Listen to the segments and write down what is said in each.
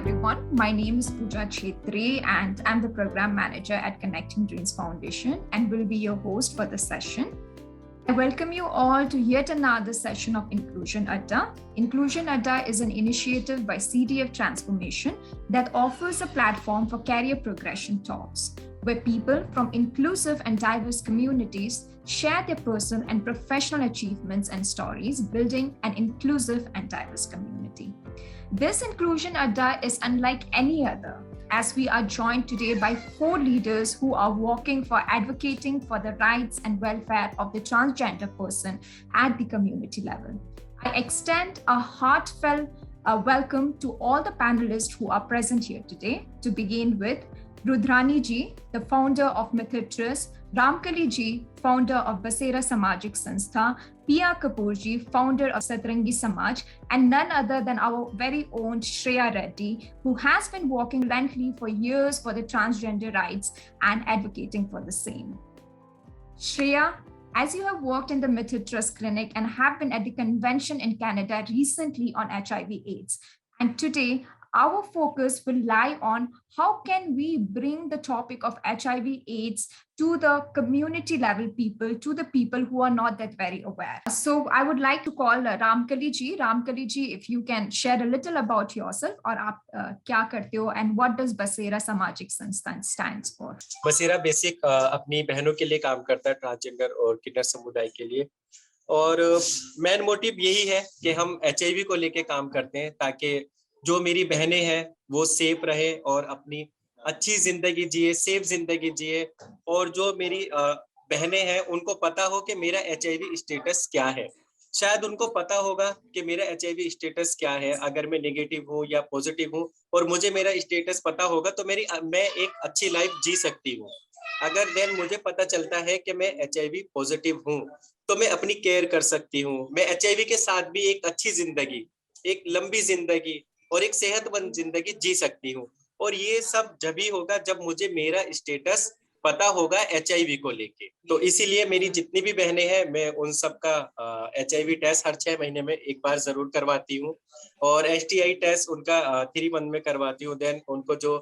everyone. My name is Pooja Chetri and I'm the Program Manager at Connecting Dreams Foundation and will be your host for this session. I welcome you all to yet another session of Inclusion Adda. Inclusion Adda is an initiative by CDF Transformation that offers a platform for career progression talks, where people from inclusive and diverse communities share their personal and professional achievements and stories, building an inclusive and diverse community. This Inclusion Adda is unlike any other, as we are joined today by 4 leaders who are working for advocating for the rights and welfare of the transgender person at the community level. I extend a heartfelt welcome to all the panelists who are present here today. To begin with, Rudrani ji, the founder of Mithitris, Ramkali ji, founder of Basera Samajik Sanstha, Pia Kapoor ji, founder of Satrangi Samaj, and none other than our very own Shreya Reddy, who has been working relentlessly for years for the transgender rights and advocating for the same. Shreya, as you have worked in the Mithitris clinic and have been at the convention in Canada recently on HIV/AIDS, and today our focus will lie on how can we bring the topic of HIV/AIDS to the community level people, to the people who are not that very aware. So I would like to call Ramkali ji. Ramkali ji, if you can share a little about yourself, or aap kya karte ho, and what does Basera Samajik Sansthan stands for? बसेरा basic अपनी बहनों के लिए काम करता है, transgender और किन्नर समुदाय के लिए, और मेन मोटिव यही है कि हम HIV को लेके काम करते हैं ताकि जो मेरी बहनें हैं वो सेफ रहे और अपनी अच्छी जिंदगी जिए, सेफ जिंदगी जिए, और जो मेरी बहनें हैं उनको पता हो कि मेरा HIV स्टेटस क्या है। शायद उनको पता होगा कि मेरा HIV स्टेटस क्या है, अगर मैं नेगेटिव हूँ या पॉजिटिव हूँ, और मुझे मेरा स्टेटस पता होगा तो मैं एक अच्छी लाइफ जी सकती हूँ। अगर देन मुझे पता चलता है कि मैं HIV पॉजिटिव हूँ तो मैं अपनी केयर कर सकती हूँ, मैं HIV के साथ भी एक अच्छी जिंदगी, एक लंबी जिंदगी और एक सेहतमंद जिंदगी जी सकती हूँ। और ये सब जब ही होगा जब मुझे मेरा स्टेटस पता होगा HIV को लेके। तो इसीलिए मेरी जितनी भी बहनें हैं मैं उन सब का HIV टेस्ट हर 6 महीने में एक बार जरूर करवाती हूँ, और STI टेस्ट उनका 3 मंथ में करवाती हूँ। देन उनको जो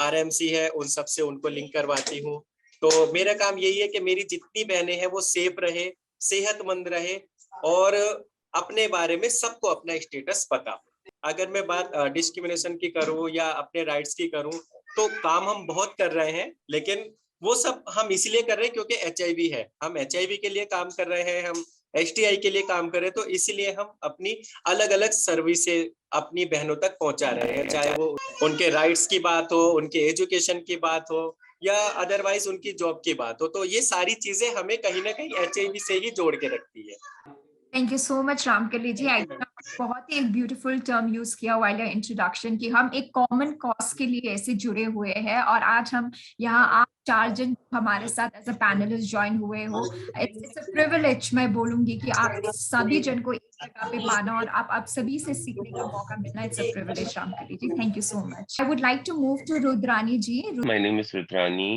RMC है उन सब से उनको लिंक करवाती हूँ। तो मेरा काम यही है कि मेरी जितनी बहनें हैं वो सेफ रहे, सेहतमंद रहे और अपने बारे में सबको अपना स्टेटस पता हो। अगर मैं बात डिस्क्रिमिनेशन की करूं या अपने राइट्स की करूं तो काम हम बहुत कर रहे हैं, लेकिन वो सब हम इसलिए कर रहे हैं क्योंकि HIV है। हम HIV के लिए काम कर रहे हैं, हम STI के लिए काम कर रहे हैं, तो इसीलिए हम अपनी अलग अलग सर्विसेज अपनी बहनों तक पहुंचा रहे हैं, चाहे वो उनके राइट्स की बात हो, उनके एजुकेशन की बात हो या अदरवाइज उनकी जॉब की बात हो। तो ये सारी चीजें हमें कहीं ना कहीं HIV से ही जोड़ के रखती है। Thank you so much Ramkali ji. बहुत ही एक ब्यूटीफुल टर्म यूज किया वाइल इंट्रोडक्शन कि हम एक कॉमन कॉज के लिए ऐसे जुड़े हुए हैं, और आज हम यहाँ आप 4 जन हमारे साथ एज अ पैनलिस्ट ज्वाइन हुए हो। इट्स अ प्रिविलेज, मैं बोलूंगी कि आप सभी जन को एक जगह पे पाना और आप सभी से सीखने का मौका मिलना, it's a privilege Ramkali ji. Thank you so much. I would like to move to Rudrani ji. My name is Rudrani.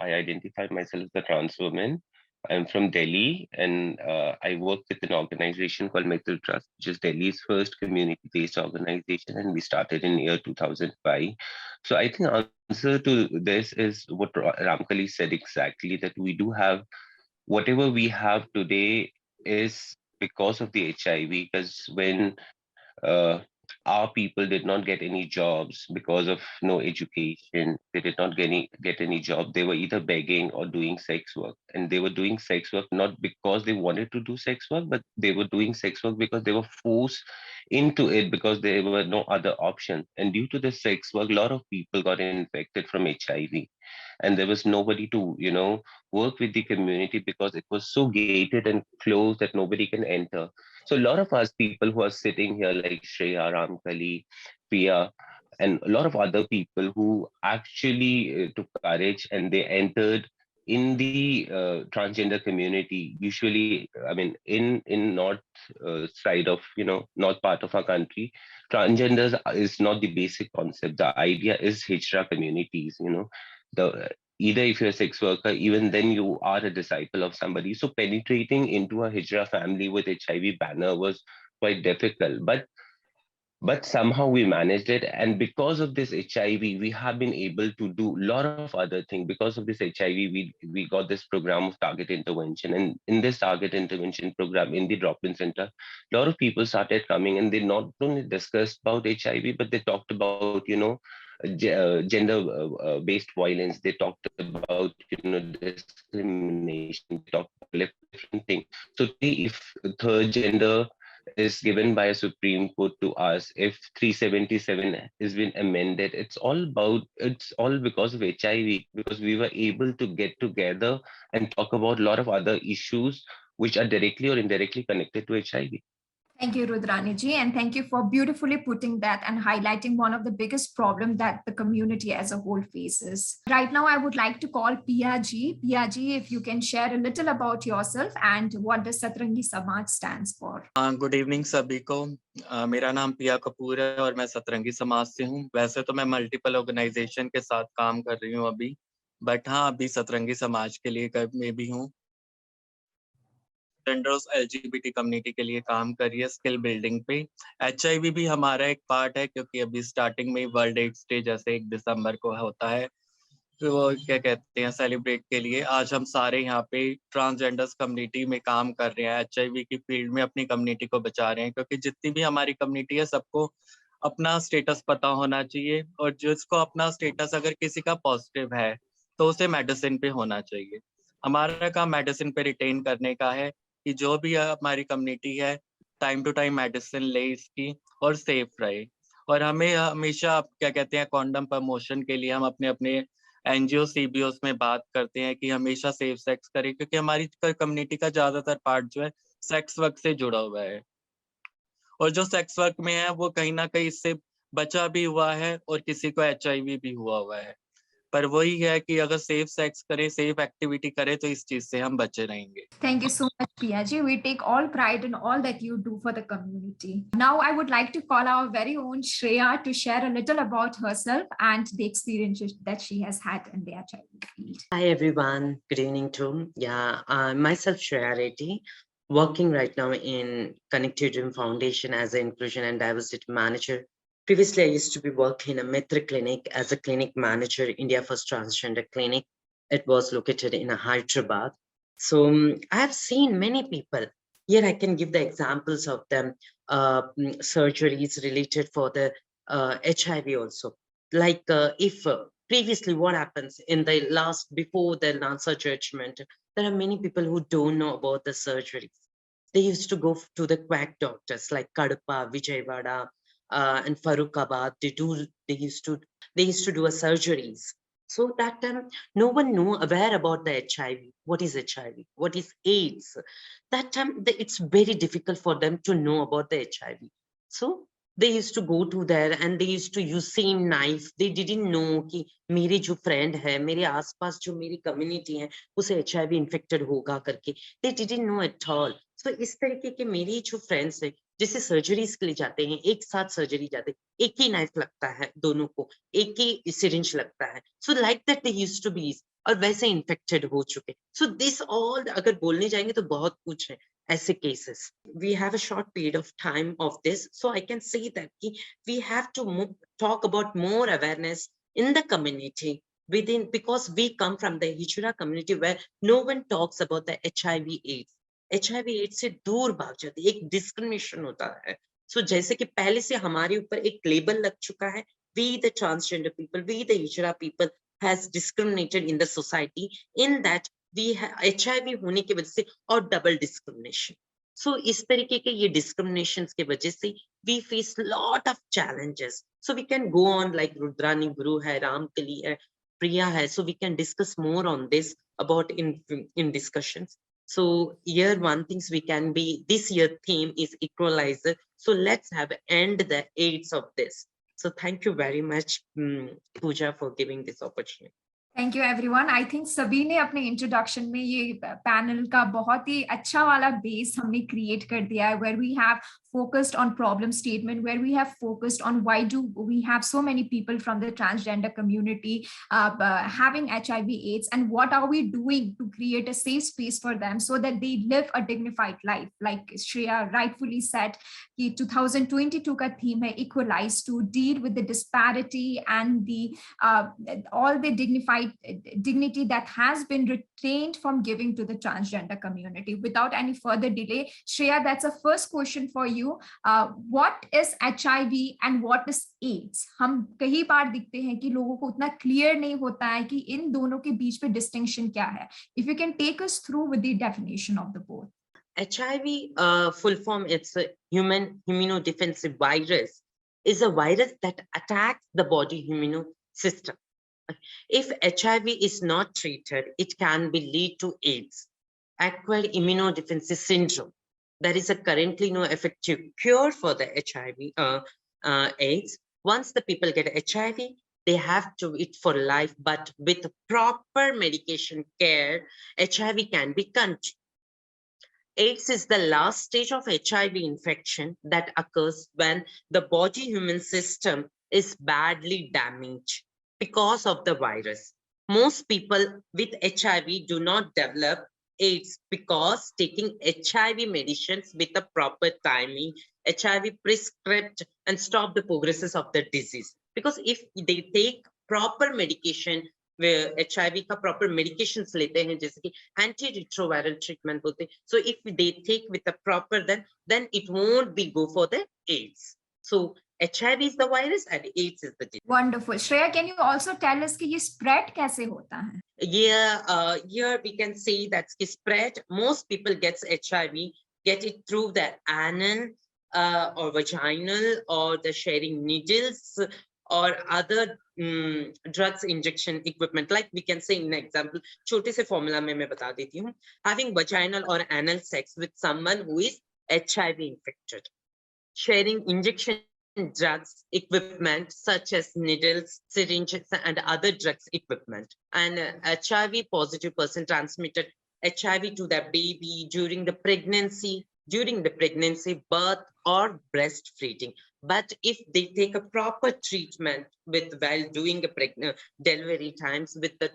I identify myself as a trans woman. I'm from Delhi, and I work with an organization called Mithil Trust, which is Delhi's first community-based organization, and we started in year 2005. So I think answer to this is what Ramkali said exactly, that we do have whatever we have today is because of the HIV, because when uh, our people did not get any jobs because of no education. They did not get any job. They were either begging or doing sex work. And they were doing sex work not because they wanted to do sex work, but they were doing sex work because they were forced into it because there were no other option. And due to the sex work, a lot of people got infected from HIV. And there was nobody to, work with the community because it was so gated and closed that nobody can enter. So a lot of us people who are sitting here like Shreya, Ramkali, Pia, and a lot of other people who actually took courage and they entered in the transgender community. Usually, I mean, in north side of north part of our country, transgenders is not the basic concept. The idea is hijra communities. The either if you're a sex worker, even then you are a disciple of somebody. So penetrating into a hijra family with HIV banner was quite difficult. But but somehow we managed it. And because of this HIV, we have been able to do a lot of other things. Because of this HIV, we got this program of target intervention. And in this target intervention program, in the drop-in center, a lot of people started coming, and they not only discussed about HIV, but they talked about, gender-based violence. They talked about, discrimination, talked about different things. So if third gender is given by a Supreme Court to us, if 377 has been amended, it's all because of HIV, because we were able to get together and talk about a lot of other issues which are directly or indirectly connected to HIV. Thank you, Rudrani ji, and thank you for beautifully putting that and highlighting one of the biggest problems that the community as a whole faces. Right now, I would like to call Pia ji. Pia ji, if you can share a little about yourself and what the Satrangi Samaj stands for. Good evening सभी को। मेरा नाम पिया कपूर है और मैं सतरंगी समाज से हूँ। वैसे तो मैं मल्टीपल ऑर्गेनाइजेशन के साथ काम कर रही हूँ अभी, बट हाँ, अभी सतरंगी समाज के लिए में भी हूँ। जेंडर्स LGBT कम्युनिटी के लिए काम कर रही है स्किल बिल्डिंग पे। HIV भी हमारा एक पार्ट है, क्योंकि अभी स्टार्टिंग में वर्ल्ड एड्स डे जैसे 1 दिसंबर को होता है, तो वो क्या कहते हैं सेलिब्रेट के लिए आज हम सारे यहाँ पे ट्रांसजेंडर्स कम्युनिटी में काम कर रहे हैं। HIV की फील्ड में अपनी कम्युनिटी को बचा रहे हैं, क्योंकि जितनी भी हमारी कम्युनिटी है सबको अपना स्टेटस पता होना चाहिए, और जिसको अपना स्टेटस अगर किसी का पॉजिटिव है तो उसे मेडिसिन पे होना चाहिए। हमारा काम मेडिसिन पे रिटेन करने का है कि जो भी हमारी कम्युनिटी है टाइम टू टाइम मेडिसिन ले इसकी और सेफ रहे। और हमें हमेशा क्या कहते हैं कॉन्डम प्रमोशन के लिए हम अपने अपने NGO CBOs में बात करते हैं कि हमेशा सेफ सेक्स करें, क्योंकि हमारी कम्युनिटी का ज्यादातर पार्ट जो है सेक्स वर्क से जुड़ा हुआ है, और जो सेक्स वर्क में है वो कहीं ना कहीं इससे बचा भी हुआ है और किसी को HIV भी हुआ है। पर वही है कि अगर सेफ सेक्स करें, सेफ एक्टिविटी करें, तो इस चीज से हम बचे रहेंगे। Thank you so much, Priya ji. We take all pride in all that you do for the community. Now, I would like to call our very own Shreya to share a little about herself and the experiences that she has had in the HIV field. Hi, everyone. Good evening, too. Yeah, myself, Shreya Reddy, working right now in Connected Dream Foundation as an Inclusion and Diversity Manager. Previously, I used to be working in a Mitra clinic as a clinic manager, India First Transgender Clinic. It was located in Hyderabad. So I have seen many people. Here I can give the examples of them, surgeries related for the HIV also. Like if previously what happens in the before the Lancer judgment, there are many people who don't know about the surgeries. They used to go to the quack doctors like Kadapa, Vijayawada, and Farrukhabad. They used to do a surgeries. So that no one knew aware about the HIV. What is HIV? What is AIDS? That time it's very difficult for them to know about the HIV. So they used to go to there and they used to use same knife. They didn't know कि मेरे जो friend है, मेरे आसपास जो मेरी community है, उसे HIV infected होगा करके. They didn't know at all. So इस तरीके के मेरी जो friends है, जैसे सर्जरीज के लिए जाते हैं, एक साथ सर्जरी जाते हैं, एक ही नाइफ लगता है दोनों को, एक ही सिरिंज लगता है. So like that they used to be, और वैसे इन्फेक्टेड हो चुके. So this all अगर बोलने जाएंगे तो बहुत कुछ है ऐसे cases. We have a short period of time of this, so I can say that we have to talk about more awareness in the community within, because we come from the Hijra community where no one talks about the HIV/AIDS. HIV/AIDS से दूर भाग जाते, एक discrimination होता है. So जैसे कि पहले से हमारे ऊपर एक लेबल लग चुका है, we the transgender people, we the Hijra people has discriminated in the society, in that we have HIV होने की वजह से और डबल डिस्क्रिमिनेशन. So इस तरीके के ये discriminations के वजह से we face lot of challenges. So we can go on like Rudrani Guru है, Ramkali है, Priya है. So we can discuss more on this about in discussions. So year one things we can be, this year theme is equalizer. So let's have end the AIDS of this. So thank you very much, Pooja, for giving this opportunity. Thank you everyone. I think सभी ने अपने introduction में ये panel का बहुत ही अच्छा वाला base हमने क्रिएट कर दिया है, where we have focused on problem statement, where we have focused on why do we have so many people from the transgender community having HIV/AIDS, and what are we doing to create a safe space for them so that they live a dignified life. Like Shreya rightfully said, कि 2022 का theme है equalize, to deal with the disparity and the all the dignity that has been retained from giving to the transgender community. Without any further delay, Shreya, that's a first question for you. What is HIV and what is AIDS? हम कई बार दिखते हैं कि लोगों को उतना clear नहीं होता है कि इन दोनों के बीच में डिस्टिंक्शन क्या है. If you can take us through with the definition of the both. HIV, full form, it's a human immunodefensive virus, is a virus that attacks the body immune system. If HIV is not treated, it can be lead to AIDS, acquired immunodeficiency syndrome. There is a currently no effective cure for the HIV AIDS. Once the people get HIV, they have to eat for life, but with proper medication care, HIV can be controlled. AIDS is the last stage of HIV infection that occurs when the body immune system is badly damaged because of the virus. Most people with HIV do not develop AIDS because taking HIV medicines with a proper timing, HIV prescribed and stop the progresses of the disease. Because if they take proper medication, where HIV का proper medications लेते हैं, जैसे कि antiretroviral treatment बोलते हैं, so if they take with the proper, then it won't be go for the AIDS. So HIV is the virus and AIDS is the disease. Wonderful. Shreya, can you also tell us कि ये spread कैसे होता है? Yeah, here we can say that spread, most people gets HIV, get it through the anal or vaginal, or the sharing needles or other drugs injection equipment. Like we can say in example, छोटे से formula में मैं बता देती हूँ, having vaginal or anal sex with someone who is HIV infected, sharing injection drugs equipment such as needles, syringes, and other drugs equipment, and HIV positive person transmitted HIV to the baby during the pregnancy, birth, or breastfeeding. But if they take a proper treatment while doing a delivery times with the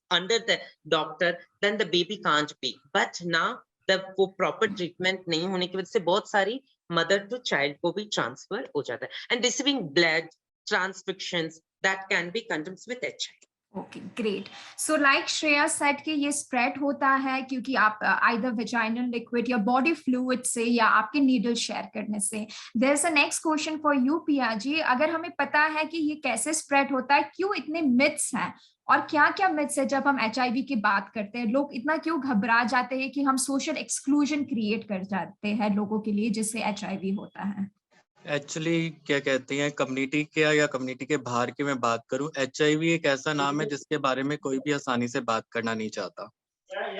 under the doctor, then the baby can't be. But now the proper treatment नहीं होने की वजह से बहुत सारी mother to child को भी transfer हो जाता है, and receiving blood transfusions that can be condoms with HIV. Okay, great. So like Shreya said कि ये spread होता है क्योंकि आप either vaginal liquid या body fluid से या आपके needle share करने से. There's a next question for you, Piya जी. अगर हमें पता है कि ये कैसे spread होता है, क्यों इतने myths हैं और क्या-क्या myths है जब हम HIV की बात करते हैं, लोग इतना क्यों घबरा जाते हैं कि हम social exclusion create कर जाते हैं लोगों के लिए जिससे HIV होता है? एक्चुअली क्या कहते हैं, कम्युनिटी के या कम्युनिटी के बाहर की मैं बात करूं, HIV एक ऐसा नाम है जिसके बारे में कोई भी आसानी से बात करना नहीं चाहता,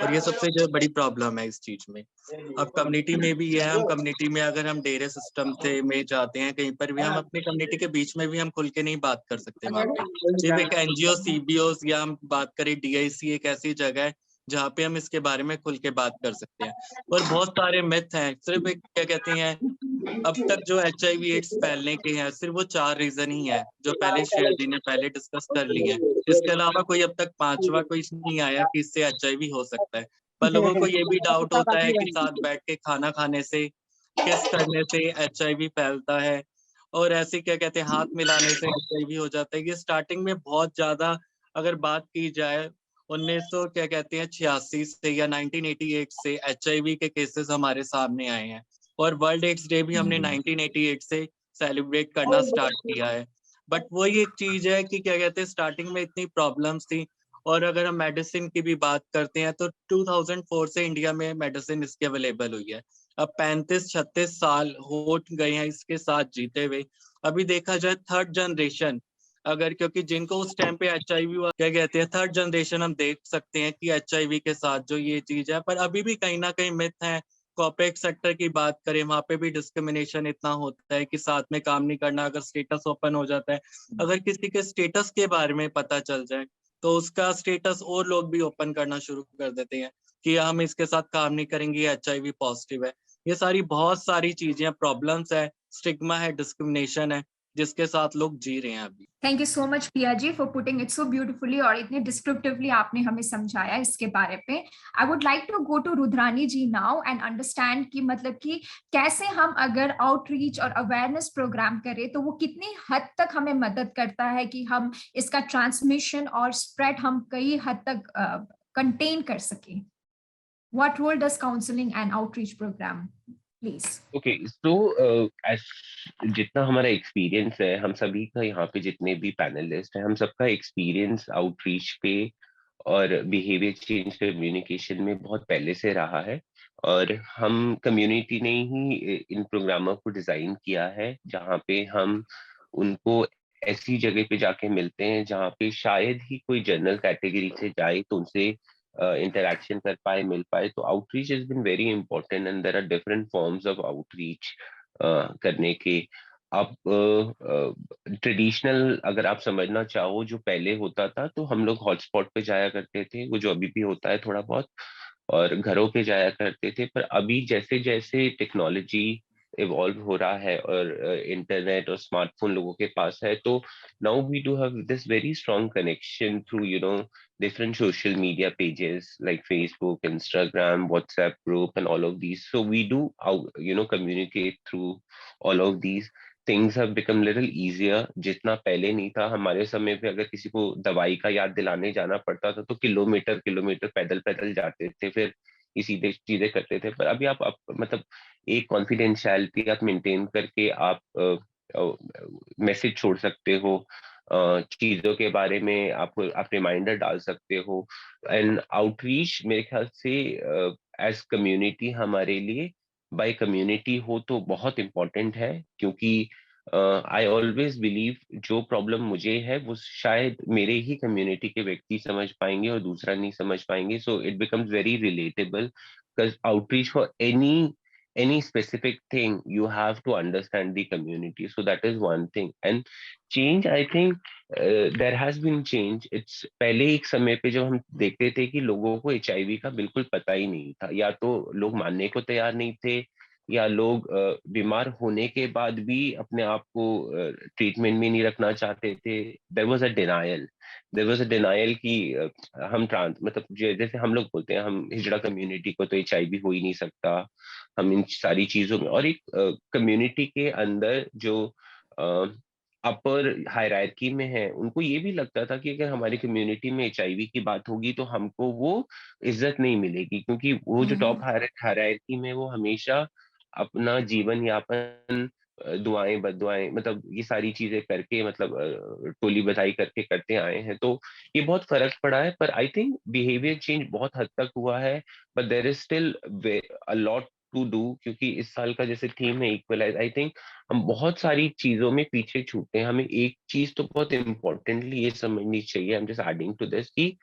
और ये सबसे जो बड़ी प्रॉब्लम है इस चीज में. अब कम्युनिटी में भी ये है, हम कम्युनिटी में अगर हम डेरे सिस्टम से में जाते हैं कहीं पर भी, हम अपनी कम्युनिटी के बीच में भी हम खुल के नहीं बात कर सकते. वहाँ पे सिर्फ एक NGO CBOs या हम बात करें DIC एक ऐसी जगह है जहाँ पे हम इसके बारे में खुल के बात कर सकते हैं. और बहुत सारे मिथ हैं. सिर्फ एक क्या कहते हैं, अब तक जो HIV AIDS फैलने के हैं सिर्फ वो 4 रीजन ही है जो पहले शेयर जी ने पहले डिस्कस कर ली है. इसके अलावा कोई अब तक 5वां कोई नहीं आया कि इससे HIV हो सकता है. पर लोगों को ये भी डाउट होता है कि साथ बैठ के खाना खाने से, किस करने से HIV फैलता है, और ऐसे क्या कहते हैं हाथ मिलाने से HIV हो जाता है. ये स्टार्टिंग में बहुत ज्यादा अगर बात की जाए 1986 से या 1988 से HIV के केसेस हमारे सामने आए हैं, और वर्ल्ड एड्स डे भी हमने 1988 से सेलिब्रेट करना स्टार्ट किया है. बट वही एक चीज है कि क्या कहते हैं, स्टार्टिंग में इतनी प्रॉब्लम्स थी. और अगर हम मेडिसिन की भी बात करते हैं तो 2004 से इंडिया में मेडिसिन इसकी अवेलेबल हुई है. अब 35-36 साल हो गए हैं इसके साथ जीते हुए. अभी देखा जाए थर्ड जनरेशन अगर, क्योंकि जिनको उस टाइम पे HIV क्या कहते हैं, थर्ड जनरेशन हम देख सकते हैं कि HIV के साथ जो ये चीज है. पर अभी भी कहीं ना कहीं मिथ है. कॉर्पोरेट सेक्टर की बात करें, वहाँ पे भी डिस्क्रिमिनेशन इतना होता है कि साथ में काम नहीं करना अगर स्टेटस ओपन हो जाता है. अगर किसी के स्टेटस के बारे में पता चल जाए तो उसका स्टेटस और लोग भी ओपन करना शुरू कर देते हैं कि हम इसके साथ काम नहीं करेंगे, HIV पॉजिटिव है. ये सारी बहुत सारी चीजें, प्रॉब्लम्स है, स्टिग्मा है, डिस्क्रिमिनेशन है, जिसके साथ लोग जी रहे हैं अभी। Thank you so much Piya ji for putting it so beautifully, और इतने डिस्क्रिप्टिवली आपने हमें समझाया इसके बारे पे। I would like to go to Rudrani ji now and understand कि मतलब कि कैसे हम अगर आउटरीच और अवेयरनेस प्रोग्राम करें तो वो कितनी हद तक हमें मदद करता है कि हम इसका ट्रांसमिशन और स्प्रेड हम कई हद तक कंटेन कर सकें। What role does counseling and outreach program, please? Okay, so as जितना हमारा एक्सपीरियंस है, हम सभी का यहाँ पे जितने भी पैनलिस्ट हैं, हम सबका एक्सपीरियंस आउटरीच पे और बिहेवियर चेंज कम्युनिकेशन में बहुत पहले से रहा है। और हम कम्युनिटी ने ही इन प्रोग्रामों को डिजाइन किया है, जहाँ पे हम उनको ऐसी जगह पे जाके मिलते हैं जहाँ पे शायद ही कोई जनरल कैटेगरी से जाए तो उनसे इंटरेक्शन कर पाए, मिल पाए। तो outreach is been very important and there are different forms of outreach करने के। आप ट्रेडिशनल अगर आप समझना चाहो, जो पहले होता था, तो हम लोग हॉटस्पॉट पे जाया करते थे, वो जो अभी भी होता है थोड़ा बहुत, और घरों पे जाया करते थे। पर अभी जैसे जैसे टेक्नोलॉजी इवॉल्व हो रहा है और इंटरनेट और स्मार्टफोन लोगों के पास है, तो now we do have this very strong connection through different social media pages like Facebook, Instagram, WhatsApp group, and all of these. So we do communicate through all of these. Things have become little easier. जितना पहले नहीं था, हमारे समय पे अगर किसी को दवाई का याद दिलाने जाना पड़ता था तो किलोमीटर किलोमीटर पैदल पैदल जाते थे, फिर ये सीधे चीजें करते थे। पर अभी आप मतलब एक कॉन्फिडेंशियलिटी आप मेंटेन करके आप मैसेज छोड़ सकते हो, चीजों के बारे में आप रिमाइंडर डाल सकते हो। एंड आउटरीच मेरे ख्याल से एज कम्युनिटी हमारे लिए, बाय कम्युनिटी हो तो बहुत इम्पोर्टेंट है, क्योंकि आई ऑलवेज बिलीव जो प्रॉब्लम मुझे है वो शायद मेरे ही कम्युनिटी के व्यक्ति समझ पाएंगे और दूसरा नहीं समझ पाएंगे। So it becomes very relatable, because outreach for any specific thing you have to understand the community. So that is one thing. And change, I think there has been change. It's पहले एक समय पे जब हम देखते थे कि लोगों को HIV का बिल्कुल पता ही नहीं था, या तो लोग मानने को तैयार नहीं थे, या लोग बीमार होने के बाद भी अपने आप को ट्रीटमेंट में नहीं रखना चाहते थे। देयर वाज अ डिनायल कि हम ट्रांस मतलब जैसे हम लोग बोलते हैं, हम हिजड़ा कम्युनिटी को तो HIV हो ही नहीं सकता, हम इन सारी चीजों में। और एक कम्युनिटी के अंदर जो अपर हायरार्की में है, उनको ये भी लगता था कि अगर हमारी कम्युनिटी में HIV की बात होगी तो हमको वो इज्जत नहीं मिलेगी, क्योंकि वो जो टॉप हायरार्की में वो हमेशा अपना जीवन यापन दुआएं बदुआएं मतलब ये सारी चीजें करके, मतलब टोली बधाई करके करते आए हैं। तो ये बहुत फर्क पड़ा है। पर आई थिंक बिहेवियर चेंज बहुत हद तक हुआ है, but there is still a lot to do, क्योंकि इस साल का जैसे थीम है इक्वलाइज, आई थिंक हम बहुत सारी चीजों में पीछे छूटे हैं। हमें एक चीज तो बहुत इम्पोर्टेंटली ये समझनी चाहिए, I am just adding to this, कि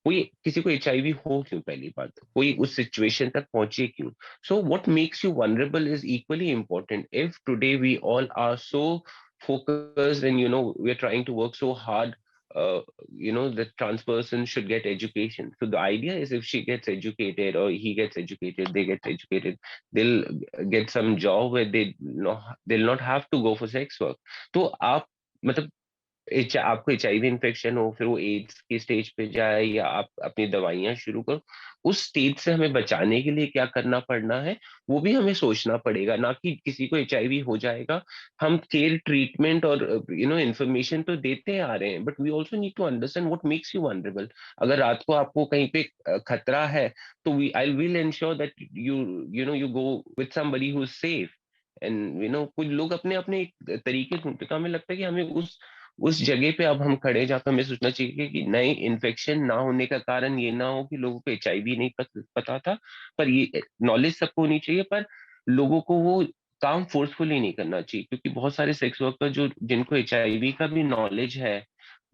कोई किसी को HIV हो क्यों, पहली बात कोई उस सिचुएशन तक पहुंचे क्यों। So what makes you vulnerable is equally important. If today we all are so focused and we are trying to work so hard, the trans person should get education. So the idea is if she gets educated or he gets educated, they get educated, they'll get some job where they'll not have to go for sex work. तो आप मतलब आपको HIV infection हो, फिर वो ads की stage पे जाए, या आप अपनी दवाइयां शुरू करो, उस स्टेज से हमें बचाने के लिए क्या करना पड़ना है वो भी हमें सोचना पड़ेगा। ना कि किसी को HIV हो जाएगा, हम केयर ट्रीटमेंट और इंफॉर्मेशन तो देते आ रहे हैं, but we also need to understand what makes you vulnerable. अगर रात को आपको कहीं पे खतरा है, तो I will ensure that you go with somebody who is safe. And कुछ लोग अपने अपने तरीके ढूंढते, तो हमें लगता है कि हमें उस जगह पे अब हम खड़े जाकर हमें सोचना चाहिए कि नए इन्फेक्शन ना होने का कारण ये ना हो कि लोगों को HIV नहीं पता था। पर ये नॉलेज सबको होनी चाहिए, पर लोगों को वो काम फोर्सफुली नहीं करना चाहिए, क्योंकि बहुत सारे सेक्स वर्कर जो जिनको HIV का भी नॉलेज है,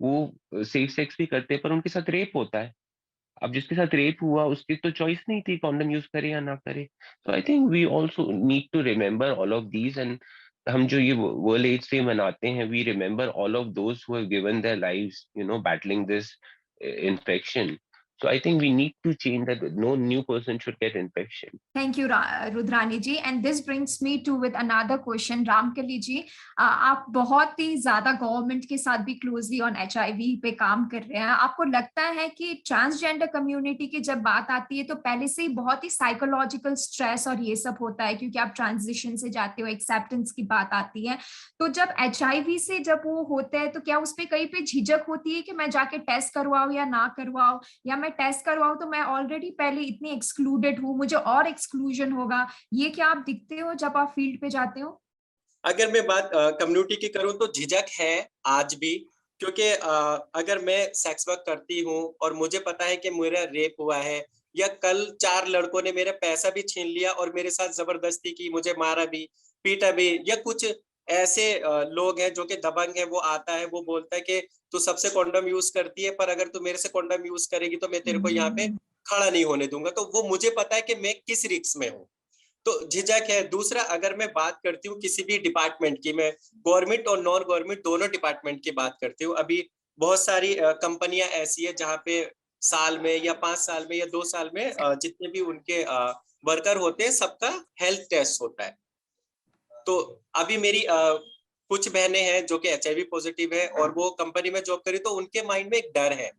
वो सेफ सेक्स भी करते हैं, पर उनके साथ रेप होता है। अब जिसके साथ रेप हुआ उसकी तो चॉइस नहीं थी कॉन्डम यूज करे या ना करे। तो I think we also need to remember all of these. And हम जो ये वर्ल्ड एड्स डे मनाते हैं, we remember all of those who have given their lives battling this infection. So I think we need to change that. No new person should get infection. Thank you, Rudrani ji. And this brings me to with another question, Ramkali ji. आप बहुत ही ज्यादा government के साथ भी closely on HIV पे काम कर रहे हैं. आपको लगता है कि ट्रांसजेंडर कम्युनिटी की जब बात आती है तो पहले से ही बहुत ही साइकोलॉजिकल स्ट्रेस और ये सब होता है, क्योंकि आप ट्रांजिशन से जाते हो, एक्सेप्टेंस की बात आती है. तो जब HIV से जब वो होते हैं तो क्या उस पर कहीं पे झिझक होती है कि मैं जाके टेस्ट करवाऊं या ना करवाऊं, या मैं टेस्ट करवाऊं तो मैं ऑलरेडी पहले इतनी एक्सक्लूडेड हूँ, मुझे और एक्सक्लूजन होगा? ये क्या आप दिखते हो जब आप फील्ड पे जाते हो? अगर मैं बात कम्युनिटी की करूं तो झिझक है आज भी, क्योंकि अगर मैं सेक्स वर्क करती हूं और मुझे पता है कि मेरा रेप हुआ है, या कल 4 लड़कों ने मेरा पैसा भी छीन लिया और मेरे साथ जबरदस्ती की, मुझे मारा भी, पीटा भी, या कुछ ऐसे लोग हैं जो कि दबंग है, वो आता है, वो बोलता है कि तू सबसे कॉन्डम यूज करती है, पर अगर तू मेरे से कॉन्डम यूज करेगी तो मैं तेरे को यहाँ पे खड़ा नहीं होने दूंगा. तो वो मुझे पता है कि मैं किस रिस्क में हूँ, तो झिझक है. दूसरा, अगर मैं बात करती हूँ किसी भी डिपार्टमेंट की, मैं गवर्नमेंट और नॉन गवर्नमेंट दोनों डिपार्टमेंट की बात करती हूँ. अभी बहुत सारी कंपनियां ऐसी है जहाँ पे साल में या 5 साल में या 2 साल में जितने भी उनके वर्कर होते हैं सबका हेल्थ टेस्ट होता है. तो अभी मेरी कुछ बहनें हैं जो कि HIV पॉजिटिव है और वो कंपनी में जॉब करी, तो उनके माइंड में एक डर है,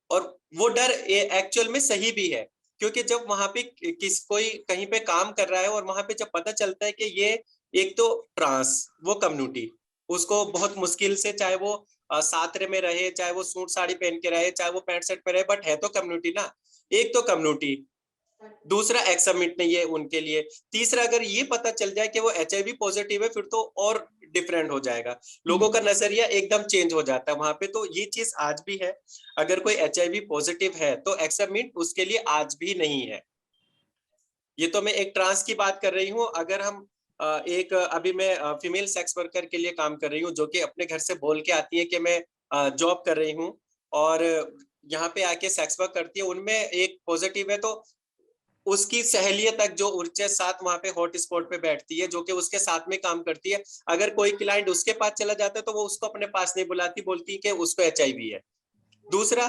और वो डर एक्चुअल में सही भी है, क्योंकि जब वहां पे कोई कहीं पे काम कर रहा है और वहां पे जब पता चलता है कि ये एक तो ट्रांस वो कम्युनिटी, उसको बहुत मुश्किल से, चाहे वो सातरे में रहे, चाहे वो सूट साड़ी पहन के रहे, चाहे वो पैंट शर्ट पे रहे, बट है तो कम्युनिटी ना. एक तो कम्युनिटी, दूसरा एक्समिट नहीं है उनके लिए, तीसरा अगर ये पता चल जाए कि वो HIV पॉजिटिव है, फिर तो और डिफरेंट हो जाएगा, लोगों का नजरिया एकदम चेंज हो जाता है वहां पे. तो ये चीज आज भी है, अगर कोई HIV पॉजिटिव है तो एक्समिट उसके लिए आज भी नहीं है. ये तो मैं एक ट्रांस की बात कर रही हूँ. अगर हम एक अभी मैं फीमेल सेक्स वर्कर के लिए काम कर रही हूँ, जो कि अपने घर से बोल के आती है कि मैं जॉब कर रही हूँ और यहाँ पे आके सेक्स वर्क करती है, उनमें एक पॉजिटिव है, तो उसकी सहेलियत तक जो उसके साथ वहां पे हॉट स्पॉट पे बैठती है, जो कि उसके साथ में काम करती है, अगर कोई क्लाइंट उसके पास चला जाता है तो वो उसको अपने पास नहीं बुलाती, बोलती है कि उसको HIV है. दूसरा,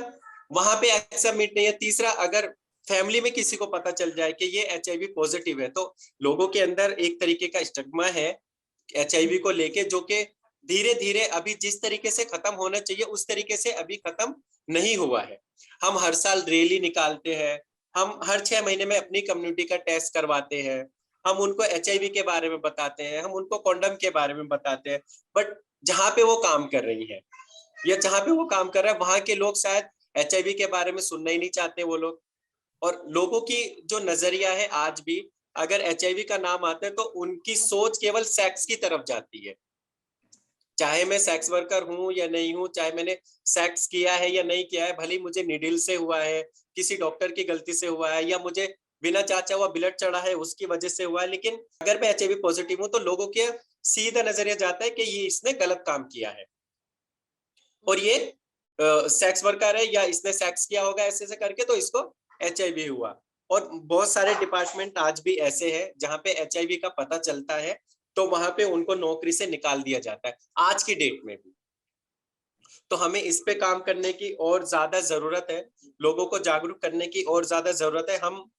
वहां पे एक्समिट नहीं है. तीसरा, अगर फैमिली में किसी को पता चल जाए कि ये HIV पॉजिटिव है, तो लोगों के अंदर एक तरीके का स्टिग्मा है HIV को लेके, जो कि धीरे धीरे अभी जिस तरीके से खत्म होना चाहिए उस तरीके से अभी खत्म नहीं हुआ है. हम हर साल रैली निकालते हैं, हम हर 6 महीने में अपनी कम्युनिटी का टेस्ट करवाते हैं, हम उनको HIV के बारे में बताते हैं, हम उनको कॉन्डम के बारे में बताते हैं, बट जहाँ पे वो काम कर रही है या जहाँ पे वो काम कर रहा है वहां के लोग शायद HIV के बारे में सुनना ही नहीं चाहते वो लोग. और लोगों की जो नजरिया है आज भी, अगर HIV का नाम आता है तो उनकी सोच केवल सेक्स की तरफ जाती है, चाहे मैं सेक्स वर्कर हूं या नहीं हूं, चाहे मैंने सेक्स किया है या नहीं किया है, भले मुझे निडिल से हुआ है, किसी डॉक्टर की गलती से हुआ है, या मुझे बिना चाचा हुआ ब्लड चढ़ा है उसकी वजह से हुआ है, लेकिन अगर मैं HIV पॉजिटिव हूं तो लोगों के सीधा नजरिया जाता है कि ये इसने गलत काम किया है और ये सेक्स वर्कर है, या इसने सेक्स किया होगा ऐसे ऐसे करके तो इसको HIV हुआ. और बहुत सारे डिपार्टमेंट आज भी ऐसे हैं जहां पे HIV का पता चलता है तो वहां पे उनको नौकरी से निकाल दिया जाता है आज की डेट में भी. तो हमें इस पे काम करने की और ज्यादा जरूरत है, लोगों को जागरूक करने की और ज्यादा जरूरत है. हम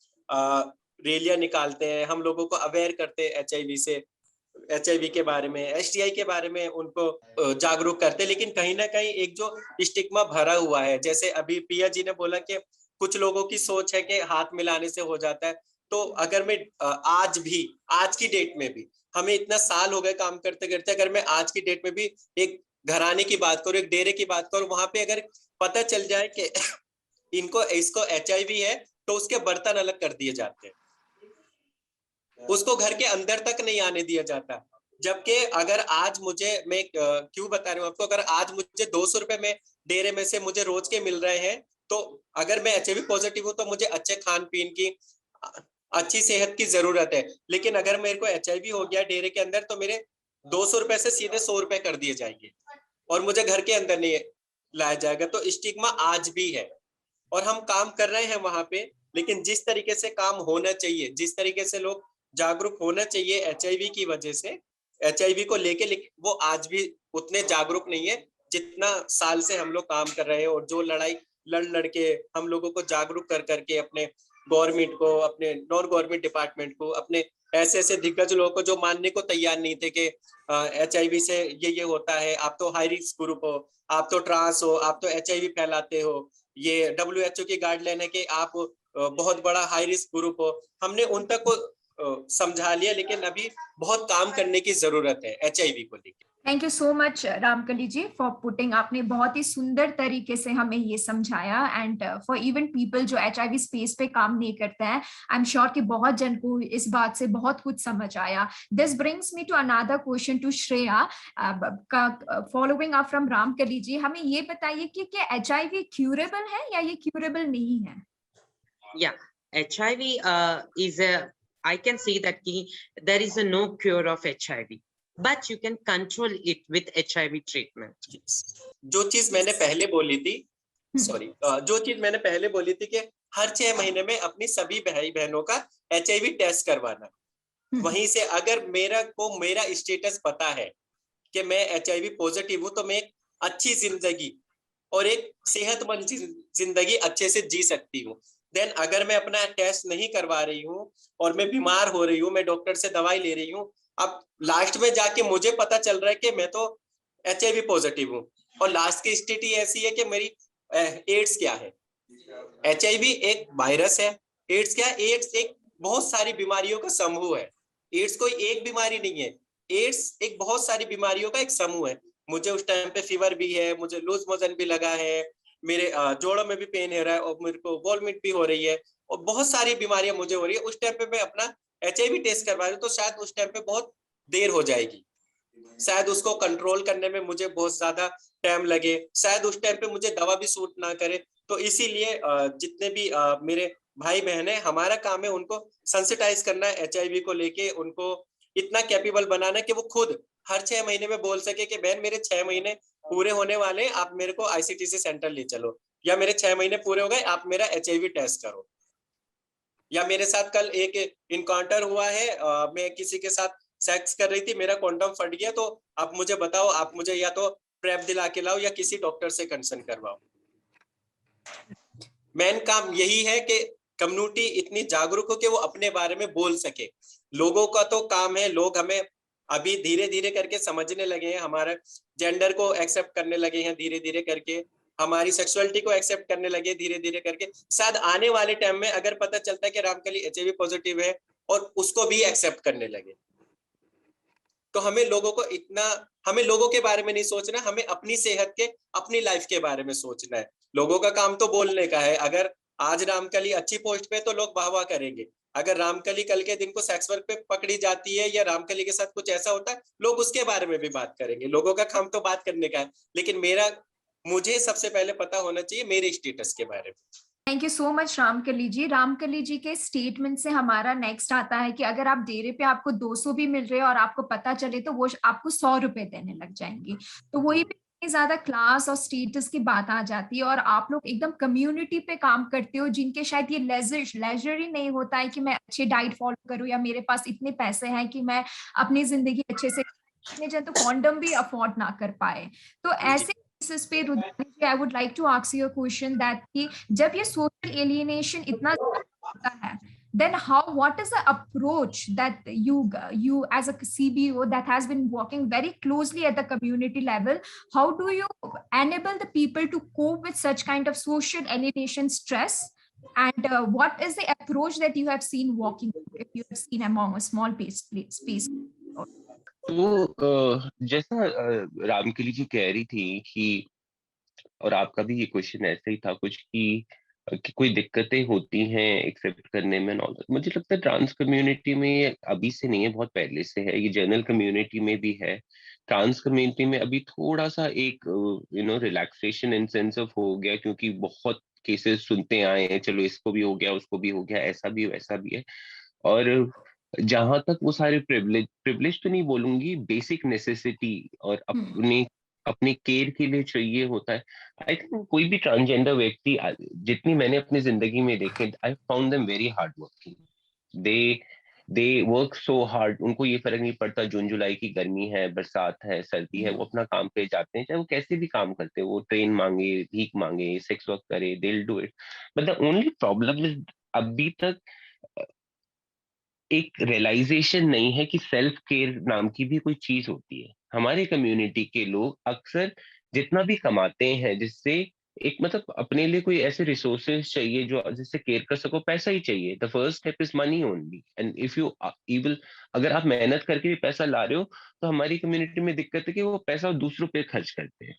रैलियां निकालते हैं, हम लोगों को अवेयर करते हैं HIV के बारे में, STI के बारे में उनको जागरूक करते हैं, लेकिन कहीं ना कहीं एक जो स्टिग्मा भरा हुआ है, जैसे अभी पिया जी ने बोला कि कुछ लोगों की सोच है कि हाथ मिलाने से हो जाता है. तो अगर मैं आज भी, आज की डेट में भी, हमें इतना साल हो गए काम करते करते, अगर मैं आज की डेट में भी एक घराने की बात करूं, एक डेरे की बात करूं, वहां पे अगर पता चल जाए कि इसको HIV है तो उसके बर्तन अलग कर दिए जाते हैं, उसको घर के अंदर तक नहीं आने दिया जाता. जबकि अगर आज मुझे, मैं क्यों बता रहा हूँ आपको, अगर आज मुझे 200 रुपए में डेरे में से मुझे रोज के मिल रहे हैं, तो अगर मैं HIV पॉजिटिव हूँ तो मुझे अच्छे खान पीन की, अच्छी सेहत की जरूरत है. लेकिन अगर मेरे को HIV हो गया डेरे के अंदर तो मेरे 200 रुपए से सीधे 100 रुपए कर दिए जाएंगे और मुझे घर के अंदर नहीं लाया जाएगा. तो स्टिग्मा आज भी है और हम काम कर रहे हैं वहां पे, लेकिन जिस तरीके से काम होना चाहिए, जिस तरीके से लोग जागरूक होना चाहिए HIV की वजह से, HIV को लेके, लेकिन वो आज भी उतने जागरूक नहीं है जितना साल से हम लोग काम कर रहे हैं और जो लड़ाई लड़ के हम लोगों को जागरूक कर करके अपने गवर्नमेंट को, अपने नॉन गवर्नमेंट डिपार्टमेंट को, अपने ऐसे ऐसे दिग्गज लोगों को जो मानने को तैयार नहीं थे कि HIV से ये होता है, आप तो हाई रिस्क ग्रुप हो, आप तो ट्रांस हो, आप तो HIV फैलाते हो, ये WHO की गाइडलाइन है कि आप बहुत बड़ा हाई रिस्क ग्रुप हो। हमने उन तक को समझा लिया, लेकिन अभी बहुत काम करने की जरूरत है HIV को लेकर। Thank you so much Ramkali ji for putting, आपने बहुत ही सुंदर तरीके से हमें ये समझाया। एंड फॉर इवन पीपल जो HIV स्पेस पे काम नहीं करते हैं, आई एम श्योर कि बहुत जन को इस बात से बहुत कुछ समझ आया। This brings me to another question to Shreya, following up from Ramkali ji. हमें ये बताइए कि क्या HIV क्यूरेबल है या ये क्यूरेबल नहीं है? Yeah, HIV is a, I can say that there is a no cure of HIV, but you can control it with HIV treatment. जो चीज मैंने पहले बोली थी, जो चीज मैंने पहले बोली थी कि हर 6 महीने में अपनी सभी भाई बहनों का HIV टेस्ट करवाना। वहीं से अगर मेरा स्टेटस पता है कि मैं HIV पॉजिटिव हूं, तो मैं एक अच्छी जिंदगी और एक सेहतमंद जिंदगी अच्छे से जी सकती हूँ। देन अगर मैं अपना टेस्ट नहीं करवा रही हूँ और मैं बीमार हो रही हूँ, मैं डॉक्टर से दवाई ले रही हूँ, अब लास्ट में जाके मुझे पता चल रहा है कि मैं तो HIV पॉजिटिव हूँ, और लास्ट की स्थिति ऐसी है कि मेरी एड्स क्या है। HIV एक वायरस है, एड्स क्या है? एड्स एक बहुत सारी बीमारियों का समूह है। एड्स कोई एक बीमारी नहीं है, एड्स एक बहुत सारी बीमारियों का एक समूह है। मुझे उस टाइम पे फीवर भी है, मुझे लूज मोशन भी लगा है, मेरे जोड़ों में भी पेन हो रहा है, और मेरे को वॉमिट भी हो रही है, और बहुत सारी बीमारियां मुझे हो रही है। उस टाइम पे मैं अपना HIV टेस्ट करवा रही हूँ, तो शायद उस टाइम पे बहुत देर हो जाएगी, शायद उसको कंट्रोल करने में मुझे बहुत ज्यादा टाइम लगे, शायद उस टाइम पे मुझे दवा भी सूट ना करे। तो इसीलिए जितने भी मेरे भाई बहन है, हमारा काम है उनको सेंसिटाइज करना है HIV को लेके, उनको इतना कैपेबल बनाना कि वो खुद हर 6 महीने में बोल सके कि बहन मेरे 6 महीने पूरे होने वाले, आप मेरे को ICTC सेंटर ले चलो, या मेरे 6 महीने पूरे हो गए, आप मेरा HIV टेस्ट करो। या मेरे साथ कल एक इनकाउंटर हुआ है, मैं किसी के साथ सेक्स कर रही थी, मेरा कॉन्डोम फट गया, तो आप मुझे बताओ, आप मुझे या तो प्रेप दिला के लाओ या किसी डॉक्टर से कंसल्ट करवाओ। मेन काम यही है कि कम्युनिटी इतनी जागरूक हो कि वो अपने बारे में बोल सके। लोगों का तो काम है, लोग हमें अभी धीरे धीरे करके समझने लगे हैं, हमारा जेंडर को एक्सेप्ट करने लगे हैं धीरे धीरे करके, हमारी सेक्सुअलिटी को एक्सेप्ट करने लगे धीरे धीरे करके। शायद आने वाले टाइम में अगर पता चलता है कि रामकली HIV पॉजिटिव है और उसको भी एक्सेप्ट करने लगे, तो हमें लोगों के बारे में नहीं सोचना, हमें अपनी सेहत के, अपनी लाइफ के बारे में सोचना है। लोगों का काम तो बोलने का है। अगर आज रामकली अच्छी पोस्ट पे, तो लोग वाह वाह करेंगे। अगर रामकली कल के दिन को सेक्स वर्क पे पकड़ी जाती है, या रामकली के साथ कुछ ऐसा होता है, लोग उसके बारे में भी बात करेंगे। लोगों का काम तो बात करने का है, लेकिन मुझे सबसे पहले पता होना चाहिए मेरे स्टेटस के बारे में। Thank you so much Ramkali ji. Ramkali ji के स्टेटमेंट से हमारा नेक्स्ट आता है कि अगर आप डेरे पे आपको 200 भी मिल रहे हैं और आपको पता चले, तो वो आपको 100 रुपए देने लग जाएंगे। तो वही पे इतनी ज्यादा क्लास और स्टेटस की बात आ जाती है, और आप लोग एकदम कम्युनिटी पे काम करते हो, जिनके शायद ये लेजर ही नहीं होता है कि मैं अच्छी डाइट फॉलो करूँ, या मेरे पास इतने पैसे हैं कि मैं अपनी जिंदगी अच्छे से, तो कॉन्डम भी अफोर्ड ना कर पाए। तो ऐसे केसेस पे Rudrani ji, I would like to ask you a question that कि जब ये सोशल एलियनेशन इतना होता है, then what is the approach that you as a CBO that has been working very closely at the community level, how do you enable the people to cope with such kind of social alienation stress, and what is the approach that you have seen working, if you have seen among a small space? तो जैसा रामकली जी कह रही थी कि, और आपका भी ये क्वेश्चन ऐसे ही था कुछ कि कोई दिक्कतें होती हैं एक्सेप्ट करने में। मुझे लगता है ट्रांस कम्युनिटी में ये अभी से नहीं है, बहुत पहले से है। ये जनरल कम्युनिटी में भी है। ट्रांस कम्युनिटी में अभी थोड़ा सा एक रिलैक्सेशन इन सेंस ऑफ हो गया, क्योंकि बहुत केसेस सुनते आए हैं, चलो इसको भी हो गया, उसको भी हो गया, ऐसा भी वैसा भी है। और जहां तक वो सारे प्रिविलेज तो नहीं बोलूंगी, बेसिक नेसेसिटी और अपने केयर के लिए चाहिए होता है। आई थिंक कोई भी ट्रांसजेंडर व्यक्ति, जितनी मैंने अपनी जिंदगी में देखे, I found them very hard working. They they work so hard, उनको ये फर्क नहीं पड़ता जून जुलाई की गर्मी है, बरसात है, सर्दी है, वो अपना काम पे जाते हैं, चाहे वो कैसे भी काम करते हैं, वो ट्रेन मांगे, भीख मांगे, सेक्स वर्क करे, they will do it. But the only problem is अभी तक एक रियलाइजेशन नहीं है कि सेल्फ केयर नाम की भी कोई चीज होती है। हमारे कम्युनिटी के लोग अक्सर जितना भी कमाते हैं, जिससे एक मतलब अपने लिए कोई ऐसे रिसोर्सेज चाहिए जो जिससे केयर कर सको, पैसा ही चाहिए। The first step is money only, and if you even अगर आप मेहनत करके भी पैसा ला रहे हो, तो हमारी कम्युनिटी में दिक्कत है कि वो पैसा दूसरों पे खर्च करते हैं,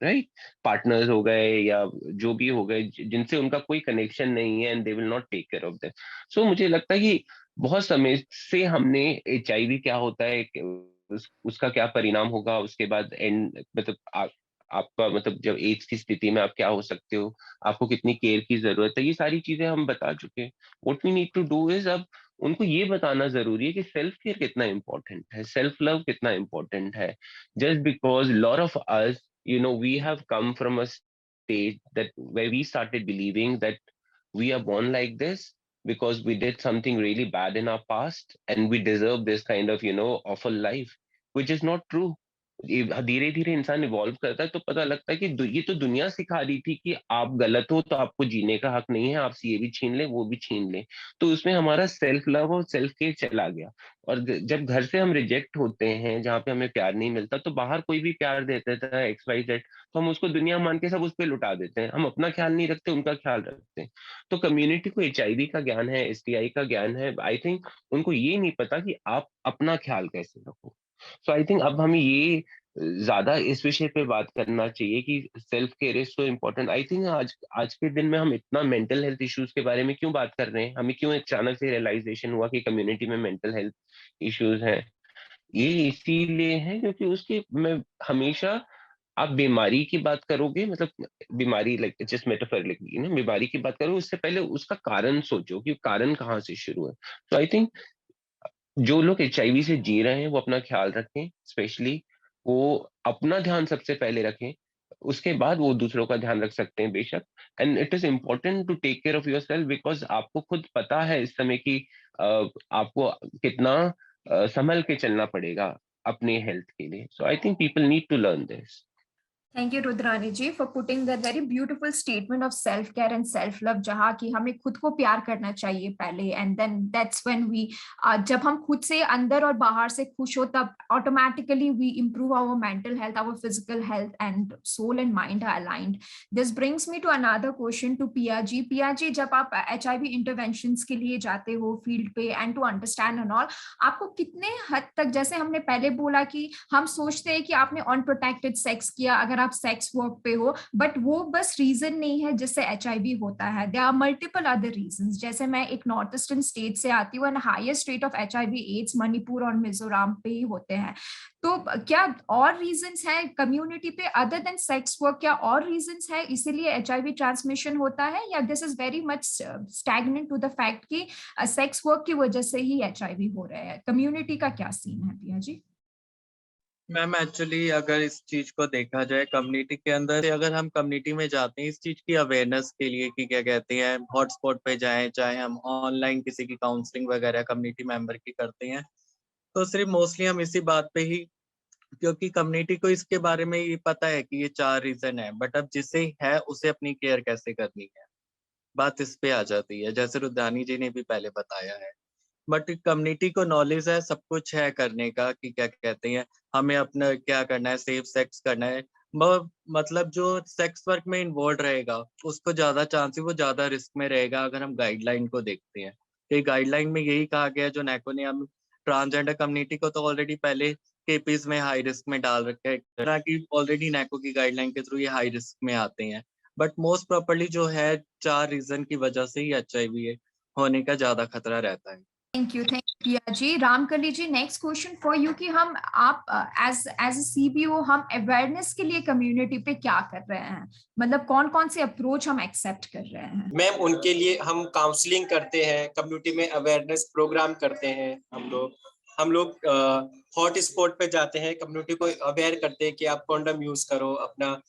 राइट? पार्टनर्स हो गए या जो भी हो गए जिनसे उनका कोई कनेक्शन नहीं है, and they will not take care of them. So मुझे लगता है कि बहुत समय से हमने HIV क्या होता है, उसका क्या परिणाम होगा, उसके बाद एंड मतलब आपका मतलब जब एड्स की स्थिति में आप क्या हो सकते हो, आपको कितनी केयर की जरूरत है, ये सारी चीजें हम बता चुके हैं। What we need to do is अब उनको ये बताना जरूरी है कि सेल्फ केयर कितना इंपॉर्टेंट है, सेल्फ लव कितना इंपॉर्टेंट है। Just because lot of us, you know, we have come from a stage that where we started believing that we are born like this because we did something really bad in our past and we deserve this kind of, you know, awful life, which is not true. धीरे धीरे इंसान evolve करता है तो पता लगता है कि ये तो दुनिया सिखा रही थी कि आप गलत हो तो आपको जीने का हक नहीं है, आपसे ये भी छीन ले वो भी छीन ले। तो उसमें हमारा सेल्फ लव और सेल्फ केयर चला गया। और जब घर से हम रिजेक्ट होते हैं, जहाँ पे हमें प्यार नहीं मिलता, तो बाहर कोई भी प्यार देता था XYZ, तो हम उसको दुनिया मान के सब उस पर लुटा देते हैं, हम अपना ख्याल नहीं रखते, उनका ख्याल रखते हैं। तो कम्युनिटी को HIV का ज्ञान है, STI का ज्ञान है, आई थिंक उनको ये नहीं पता कि आप अपना ख्याल कैसे रखो। सो आई थिंक अब हमें ये ज्यादा इस विषय पे बात करना चाहिए कि self care is so important. I think आज आज के दिन में हम इतना मेंटल हेल्थ इश्यूज के बारे में क्यों बात कर रहे हैं, हमें क्यों अचानक से रियलाइजेशन हुआ कि कम्युनिटी में मेंटल हेल्थ इश्यूज हैं? ये इसीलिए है क्योंकि उसकी मैं हमेशा आप बीमारी की बात करोगे, मतलब बीमारी लाइक जस्ट मेटाफोरिकली ना, बीमारी की बात करो उससे पहले उसका कारण सोचो कि कारण कहाँ से शुरू है। तो आई थिंक जो लोग HIV से जी रहे हैं वो अपना ख्याल रखें, स्पेशली वो अपना ध्यान सबसे पहले रखें, उसके बाद वो दूसरों का ध्यान रख सकते हैं बेशक। And it is important to take care of yourself because आपको खुद पता है इस समय की आपको कितना संभल के चलना पड़ेगा अपने हेल्थ के लिए। So I think people need to learn this. Thank you, Rudrani ji, for putting that very beautiful statement of self-care and self-love, जहाँ कि हमें खुद को प्यार करना चाहिए पहले, and then that's when we जब हम खुद से अंदर और बाहर से खुश हो तब automatically we improve our mental health, our physical health, and soul and mind are aligned. This brings me to another question to Pia ji. Pia ji, जब आप HIV interventions के लिए जाते हो फील्ड पे and to understand and all, आपको कितने हद तक, जैसे हमने पहले बोला कि हम सोचते हैं कि आपने अनप्रोटेक्टेड सेक्स किया अगर आप सेक्स वर्क पे हो, बट वो बस रीजन नहीं है जिससे HIV होता है। There are multiple other reasons. जैसे मैं एक नॉर्थ ईस्टर्न स्टेट से आती हूँ and highest rate of HIV AIDS Manipur और मिजोरम पे ही होते हैं। तो क्या और रीजंस है कम्युनिटी पे अदर देन सेक्स वर्क? क्या और रीजंस है इसीलिए HIV ट्रांसमिशन होता है, या this is very much stagnant to the fact कि सेक्स वर्क की वजह से ही HIV हो रहा है? कम्युनिटी का क्या सीन है पिया जी? मैम एक्चुअली अगर इस चीज को देखा जाए कम्युनिटी के अंदर से, अगर हम कम्युनिटी में जाते हैं इस चीज की अवेयरनेस के लिए कि क्या कहते हैं हॉटस्पॉट पे जाएं, चाहे हम ऑनलाइन किसी की काउंसलिंग वगैरह कम्युनिटी मेंबर की करते हैं, तो सिर्फ मोस्टली हम इसी बात पे ही, क्योंकि कम्युनिटी को इसके बारे में ये पता है कि ये 4 रीजन है, बट अब जिसे है उसे अपनी केयर कैसे करनी है, बात इस पे आ जाती है, जैसे रुद्रानी जी ने भी पहले बताया है। बट कम्युनिटी को नॉलेज है, सब कुछ है करने का कि क्या कहते हैं हमें अपना क्या करना है, सेफ सेक्स करना है। मतलब जो सेक्स वर्क में इन्वॉल्व रहेगा उसको ज्यादा चांस, वो ज्यादा रिस्क में रहेगा अगर हम गाइडलाइन को देखते हैं। कि गाइडलाइन में यही कहा गया जो नैको ने, हम ट्रांसजेंडर कम्युनिटी को तो ऑलरेडी पहले केपीज में हाई रिस्क में डाल रखा है कि ऑलरेडी नैको की गाइडलाइन के थ्रू ये हाई रिस्क में आते हैं। बट मोस्ट प्रॉपर्ली जो है 4 रीजन की वजह से ही HIV होने का ज्यादा खतरा रहता है। थैंक यू पिया जी। रामकली जी, नेक्स्ट क्वेश्चन फॉर यू कि हम आप एज CBO हम अवेयरनेस के लिए कम्युनिटी पे क्या कर रहे हैं, मतलब कौन कौन से अप्रोच हम एक्सेप्ट कर रहे हैं? मैम उनके लिए हम काउंसलिंग करते हैं, कम्युनिटी में अवेयरनेस प्रोग्राम करते हैं। हम लोग हॉट स्पॉट पे जाते हैं, कम्युनिटी को अवेयर करते हैं कि आप कॉन्डम यूज करो, अपना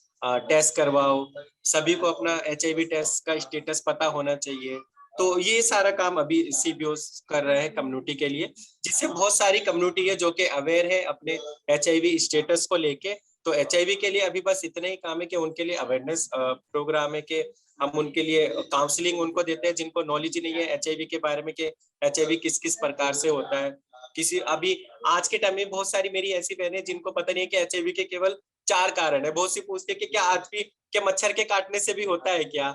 टेस्ट करवाओ, सभी को अपना HIV टेस्ट का स्टेटस पता होना चाहिए। तो ये सारा काम अभी CBO कर रहे हैं कम्युनिटी के लिए, जिससे बहुत सारी कम्युनिटी है जो कि अवेयर है अपने HIV स्टेटस को लेके। तो HIV के लिए अभी बस इतना ही काम है कि उनके लिए अवेयरनेस प्रोग्राम है कि हम उनके लिए काउंसलिंग उनको देते हैं जिनको नॉलेज नहीं है HIV के बारे में कि HIV किस किस प्रकार से होता है। किसी अभी आज के टाइम में बहुत सारी मेरी ऐसी बहनें जिनको पता नहीं है कि HIV के केवल 4 कारण है। बहुत सी पूछते हैं कि क्या आज भी क्या मच्छर के काटने से भी होता है क्या?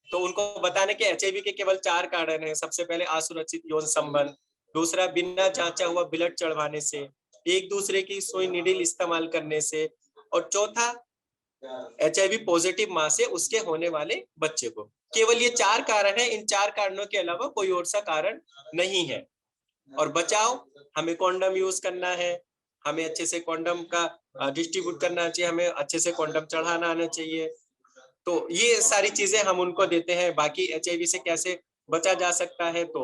तो उनको बताने कि HIV के केवल 4 कारण हैं। सबसे पहले असुरक्षित यौन संबंध, दूसरा बिना जांचा हुआ ब्लड चढ़वाने से, एक दूसरे की सुई नीडल इस्तेमाल करने से, और चौथा HIV पॉजिटिव माँ से उसके होने वाले बच्चे को। केवल ये 4 कारण है, इन 4 कारणों के अलावा कोई और सा कारण नहीं है। और बचाव, हमें कॉन्डम यूज करना है, हमें अच्छे से कॉन्डम का डिस्ट्रीब्यूट करना चाहिए, हमें अच्छे से कॉन्डम चढ़ाना आना चाहिए। तो ये सारी चीजें हम उनको देते हैं। बाकी HIV से कैसे बचा जा सकता है तो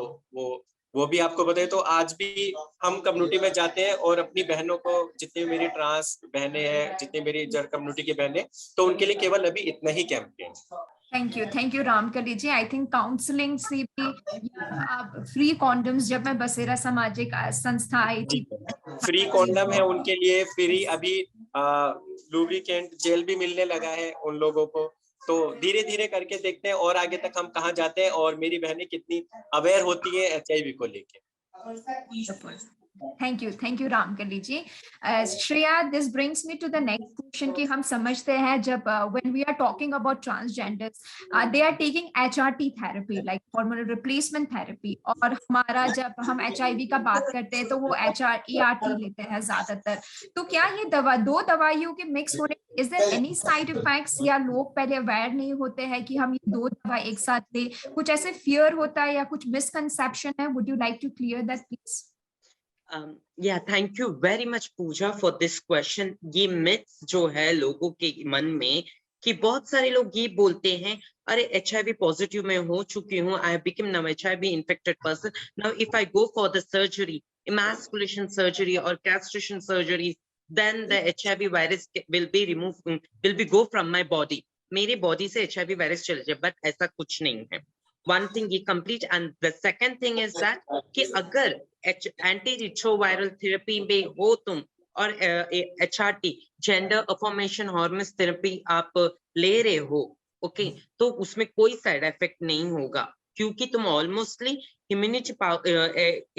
वो भी आपको बताए। तो आज भी हम कम्युनिटी में जाते हैं और अपनी बहनों को, जितनी मेरी ट्रांस बहनें हैं, जितनी मेरी जर कम्युनिटी की बहनें, तो उनके लिए केवल अभी इतना ही campaign. Thank you Ramkali ji. I think counselling से भी फ्री कॉन्डम्स, जब मैं बसेरा सामाजिक संस्था आई थी, फ्री कॉन्डम है उनके लिए, फ्री अभी लुब्रिकेंट जेल भी मिलने लगा है उन लोगों को। तो धीरे धीरे करके देखते हैं और आगे तक हम कहाँ जाते हैं और मेरी बहनें कितनी अवेयर होती है HIV को लेके। Thank you Ramkali ji. Shreya, this brings me to the next question कि हम समझते हैं जब when we are talking about transgenders, they are taking HRT therapy, like hormonal replacement therapy, और हमारा जब हम HIV का बात करते हैं तो वो ART लेते हैं ज्यादातर। तो क्या ये दो दवाइयों के मिक्स होने, is there any side effects, या लोग पहले अवेयर नहीं होते हैं कि हम ये 2 दवा एक साथ ले? कुछ ऐसे फियर होता है या कुछ मिसकंसेप्शन है? Would you like to clear that please? Yeah, thank you very much Pooja for this question. ये myths जो है लोगों के मन में, कि बहुत सारे लोग ये बोलते हैं, अरे HIV पॉजिटिव में हो चुकी हूँ, I have become now HIV infected person. Now if I go for the surgery, emasculation surgery or castration surgery, then the HIV virus will be removed, will be go from my body. मेरे body से HIV virus चले जाए, but ऐसा कुछ नहीं है. One thing ये complete, and the second thing is that कि अगर एंटी रिट्रोवायरल थेरेपी में हो तुम और HRT gender affirmation hormone therapy आप ले रहे हो, ओके, तो उसमें कोई साइड इफेक्ट नहीं होगा, क्योंकि तुम ऑलमोस्टली इम्यूनिटी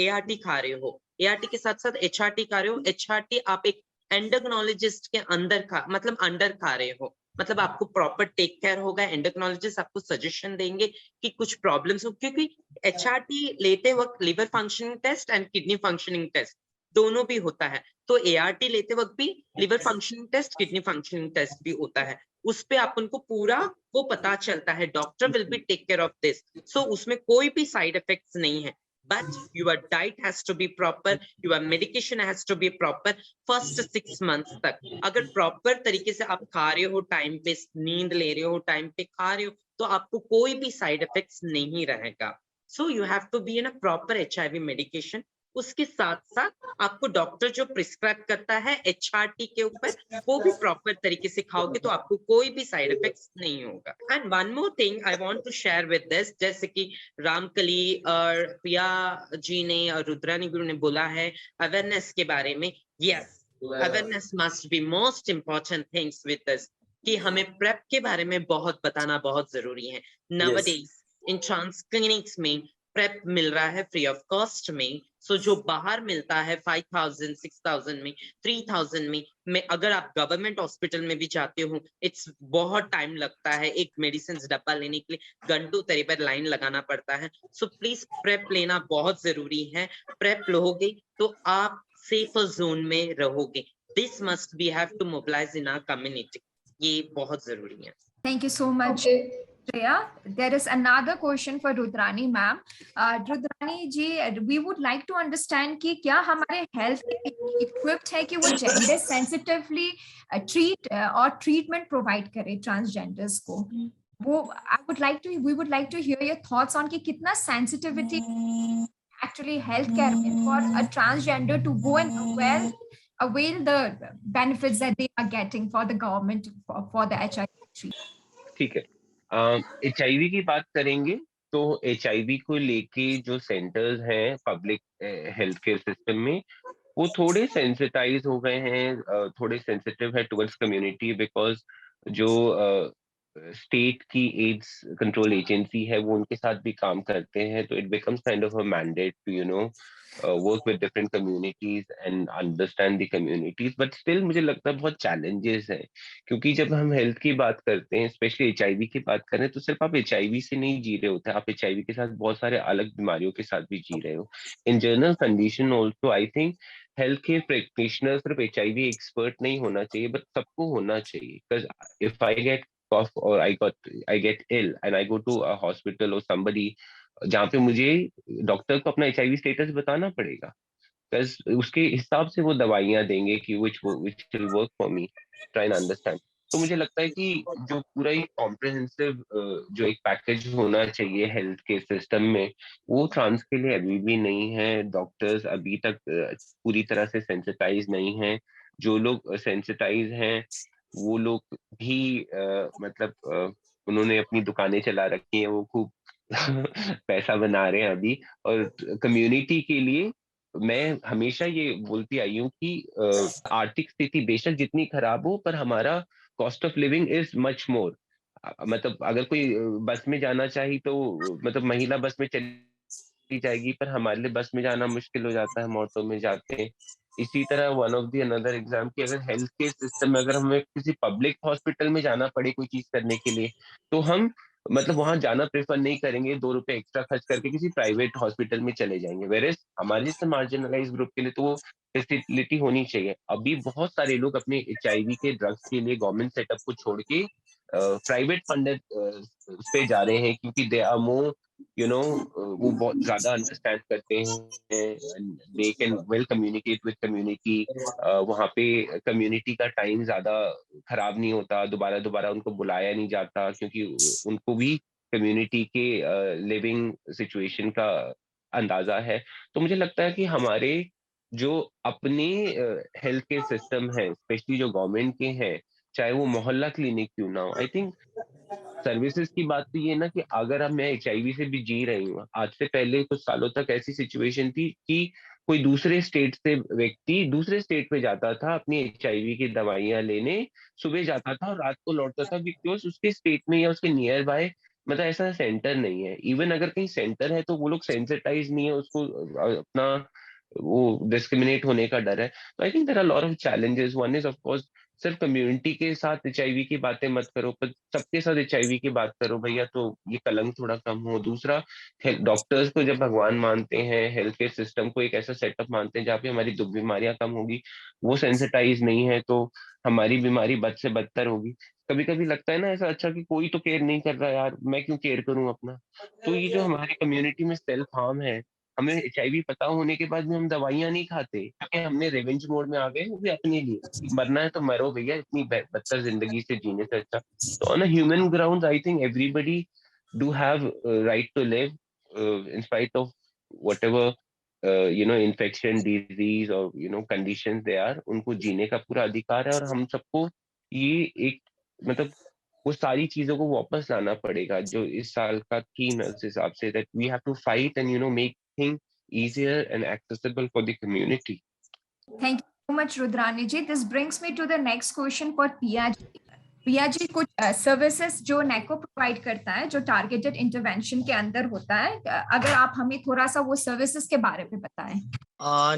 ART खा रहे हो, ART के साथ साथ HRT खा रहे हो। HRT आप एक एंडोक्रोनोलॉजिस्ट के अंदर मतलब अंडर खा रहे हो, मतलब आपको प्रॉपर टेक केयर होगा, एंडोक्रोनोलॉजिस्ट आपको सजेशन देंगे कि कुछ प्रॉब्लम्स हो, क्योंकि HRT लेते वक्त liver functioning test and kidney functioning test दोनों भी होता है, तो ART लेते वक्त भी liver functioning test, kidney functioning test भी होता है, उस पे आप उनको पूरा वो पता चलता है, doctor will be take care of this, so उसमें कोई भी साइड इफेक्ट्स नहीं है, but your diet has to be proper, your medication has to be proper first 6 months तक। अगर प्रॉपर तरीके से आप खा रहे हो, टाइम पे नींद ले रहे हो, टाइम पे खा रहे हो, तो आपको कोई भी साइड इफेक्ट्स नहीं रहेगा। So you have to be in a proper HIV medication. उसके साथ साथ आपको डॉक्टर जो प्रिस्क्राइब करता है HRT के ऊपर, वो भी प्रॉपर तरीके से खाओगे तो आपको कोई भी साइड इफेक्ट्स नहीं होगा। And one more thing I want to share with this, जैसे कि रामकली और प्रिया जी ने और रुद्रानी गुरु ने बोला है अवेयरनेस के बारे में, yes, awareness must be most important things with this, कि हमें प्रेप के बारे में बहुत बताना बहुत जरूरी है। Nowadays इन ट्रांस क्लिनिक्स में प्रेप मिल रहा है फ्री ऑफ कॉस्ट में, सो जो बाहर मिलता है 5000 6000 में, 3000 में अगर आप गवर्नमेंट हॉस्पिटल में भी जाते हो, इट्स बहुत टाइम लगता है, एक मेडिसिन डब्बा लेने के लिए घंटों तरीबर लाइन लगाना पड़ता है। सो प्लीज प्रेप लेना बहुत जरूरी है, प्रेप लोगे तो आप सेफर जोन में रहोगे। This must be have to mobilise in our community, ये बहुत जरूरी है। Thank you so much Shreya. There is another question for Rudrani ma'am. Rudrani ji, we would like to understand कि क्या हमारे health equipped है कि वो gender sensitively treat और treatment provide करे transgenders को? वो we would like to hear your thoughts on कि कितना sensitivity actually healthcare में for a transgender to go and avail the benefits that they are getting for the government for the HIV treatment. ठीक है, HIV की बात करेंगे तो HIV को लेके जो सेंटर्स हैं पब्लिक हेल्थ केयर सिस्टम में, वो थोड़े सेंसिटाइज हो गए हैं, थोड़े सेंसिटिव है टुवर्ड्स कम्युनिटी, बिकॉज जो स्टेट की एड्स कंट्रोल एजेंसी है वो उनके साथ भी काम करते हैं, तो it becomes kind of a mandate to work with different communities and understand the communities, but still मुझे लगता है बहुत चैलेंजेस हैं, क्योंकि जब हम हेल्थ की बात करते हैं, स्पेशली HIV की बात करें, तो सिर्फ आप HIV से नहीं जी रहे होते, आप HIV के साथ बहुत सारे अलग बीमारियों के साथ भी जी रहे हो। In general condition also I think health care practitioner सिर्फ HIV एक्सपर्ट नहीं होना चाहिए, बट सबको होना चाहिए, because if I get cough or I get ill and I go to a hospital or somebody जहाँ पे मुझे डॉक्टर को अपना HIV स्टेटस बताना पड़ेगा, बिकॉज उसके हिसाब से वो दवाइयाँ देंगे कि which will work for me, try and understand। तो मुझे लगता है कि जो पूरा ही कॉम्प्रिहेंसिव जो एक पैकेज होना चाहिए हेल्थ के सिस्टम में, वो ट्रांस के लिए अभी भी नहीं है। डॉक्टर्स अभी तक पूरी तरह से सेंसिटाइज नहीं है। जो लोग सेंसिटाइज हैं वो लोग भी उन्होंने अपनी दुकानें चला रखी हैं, वो खूब पैसा बना रहे हैं अभी। और कम्युनिटी के लिए मैं हमेशा ये बोलती आई हूँ कि आर्थिक स्थिति बेशक जितनी खराब हो, पर हमारा cost of living is much more. अगर कोई बस में जाना चाहिए तो महिला बस में चली जाएगी, पर हमारे लिए बस में जाना मुश्किल हो जाता है, हम ऑटो में जाते हैं। इसी तरह one of the another exam कि अगर हेल्थ केयर सिस्टम में अगर हमें किसी पब्लिक हॉस्पिटल में जाना पड़े कोई चीज करने के लिए, तो हम वहां जाना प्रेफर नहीं करेंगे, 2 रुपए एक्स्ट्रा खर्च करके किसी प्राइवेट हॉस्पिटल में चले जाएंगे। वेरएज हमारे जैसे मार्जिनलाइज ग्रुप के लिए तो वो फैसिलिटी होनी चाहिए। अभी बहुत सारे लोग अपने HIV के ड्रग्स के लिए गवर्नमेंट सेटअप को छोड़ के प्राइवेट फंडेड पे जा रहे हैं, क्योंकि दे आर मोर वो बहुत ज्यादा अंडरस्टैंड करते हैं, they can well communicate with community. वहाँ पे कम्युनिटी का टाइम ज्यादा खराब नहीं होता, दोबारा दोबारा उनको बुलाया नहीं जाता, क्योंकि उनको भी कम्युनिटी के लिविंग सिचुएशन का अंदाजा है। तो मुझे लगता है कि हमारे जो अपने हेल्थ केयर सिस्टम है, स्पेशली जो गवर्नमेंट के हैं, चाहे वो मोहल्ला क्लिनिक क्यों ना हो, आई थिंक सर्विसेज की बात तो ये ना कि अगर अब मैं HIV से भी जी रही हूँ, आज से पहले कुछ सालों तक ऐसी सिचुएशन थी कि कोई दूसरे स्टेट से व्यक्ति दूसरे स्टेट में जाता था अपनी HIV की दवाइयां लेने, सुबह जाता था और रात को लौटता था, बिकॉज उसके स्टेट में या उसके नियर बाय ऐसा सेंटर नहीं है। इवन अगर कहीं सेंटर है तो वो लोग सेंसिटाइज नहीं है, उसको अपना वो डिस्क्रिमिनेट होने का डर है। तो I think there are lot of challenges. One is of course सिर्फ कम्युनिटी के साथ HIV की बातें मत करो, पर सबके साथ HIV की बात करो भैया, तो ये कलंक थोड़ा कम हो। दूसरा, डॉक्टर्स को जब भगवान मानते हैं, हेल्थ केयर सिस्टम को एक ऐसा सेटअप मानते हैं जहाँ पे हमारी दुख बीमारियां कम होगी, वो सेंसिटाइज नहीं है तो हमारी बीमारी बद से बदतर होगी। कभी कभी लगता है ना ऐसा, अच्छा कि कोई तो केयर नहीं कर रहा यार, मैं क्यों केयर करूं अपना। तो ये जो हमारी कम्युनिटी में सेल्फ हार्म है, हमें HIV पता होने के बाद भी हम दवाइयां नहीं खाते, क्योंकि हमने रिवेंज मोड में आ गए, वो भी अपने लिए। मरना है तो मरो भैया, इतनी बदतर जिंदगी से जीने से अच्छा। तो on a human ground I think everybody do have right to live in spite of whatever infection, disease और कंडीशंस दे आर। उनको जीने का पूरा अधिकार है, और हम सबको ये एक वो सारी चीजों को वापस लाना पड़ेगा जो इस साल का थीम है, उस हिसाब से that we have to fight and make thing easier and accessible for the community. Thank you so much, Rudrani ji. This brings me to the next question for Pia ji. पिया जी, कुछ services जो नेको provide करता है जो targeted intervention के अंदर होता है, अगर आप हमें थोड़ा सा वो सर्विसेज के बारे में बताएं।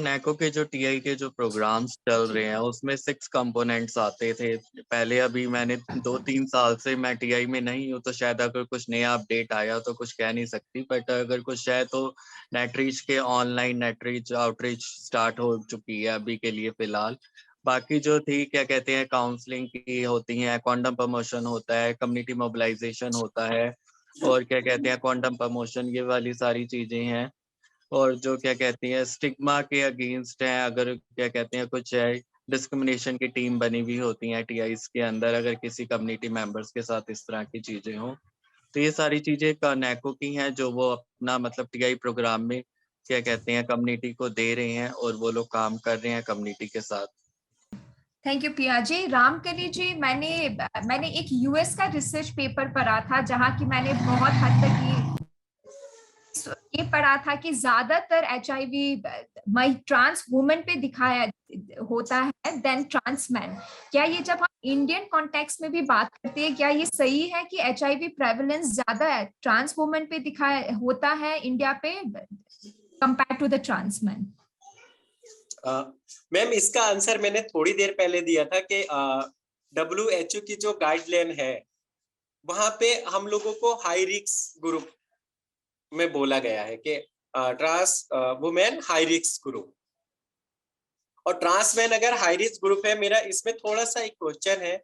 नेको के जो TI के जो प्रोग्राम्स चल रहे हैं उसमें 6 कंपोनेंट्स आते थे पहले। अभी मैंने 2-3 साल से मैं TI में नहीं हूँ, तो शायद अगर कुछ नया अपडेट आया तो कुछ कह नहीं सकती, बट अगर कुछ है तो नेटरीच के ऑनलाइन नेटरीच आउटरीच स्टार्ट हो चुकी है अभी के लिए फिलहाल। बाकी जो थी क्या कहते हैं काउंसलिंग की होती है, क्वांटम प्रमोशन होता है, कम्युनिटी मोबिलाइजेशन होता है, और क्या कहते हैं क्वांटम प्रमोशन, ये वाली सारी चीजें हैं। और जो क्या कहती है स्टिग्मा के अगेंस्ट है, अगर क्या कहते हैं कुछ है डिस्क्रिमिनेशन की टीम बनी हुई होती है TIs के अंदर, अगर किसी कम्युनिटी मेंबर्स के साथ इस तरह की चीजें हों, तो ये सारी चीजें नेको की हैं जो वो अपना TI प्रोग्राम में क्या कहते हैं कम्युनिटी को दे रहे हैं, और वो लोग काम कर रहे हैं कम्युनिटी के साथ। थैंक यू पिया जी। रामकली जी, मैंने एक US का रिसर्च पेपर पढ़ा था जहां की मैंने बहुत हद तक ये पढ़ा था कि ज्यादातर HIV ट्रांस वुमेन पे दिखाया होता है देन ट्रांस मैन। क्या ये जब हम इंडियन कॉन्टेक्स्ट में भी बात करते हैं, क्या ये सही है कि HIV प्रेवलेंस ज्यादा है ट्रांस वुमेन पे दिखाया होता है इंडिया पे compare to the trans man? Ma'am इसका आंसर मैंने थोड़ी देर पहले दिया था कि WHO की जो गाइडलाइन है वहां पे हम लोगों को हाई रिस्क ग्रुप में बोला गया है कि trans women high risk group, और ट्रांस मैन अगर हाई रिस्क ग्रुप है। मेरा इसमें थोड़ा सा एक क्वेश्चन है।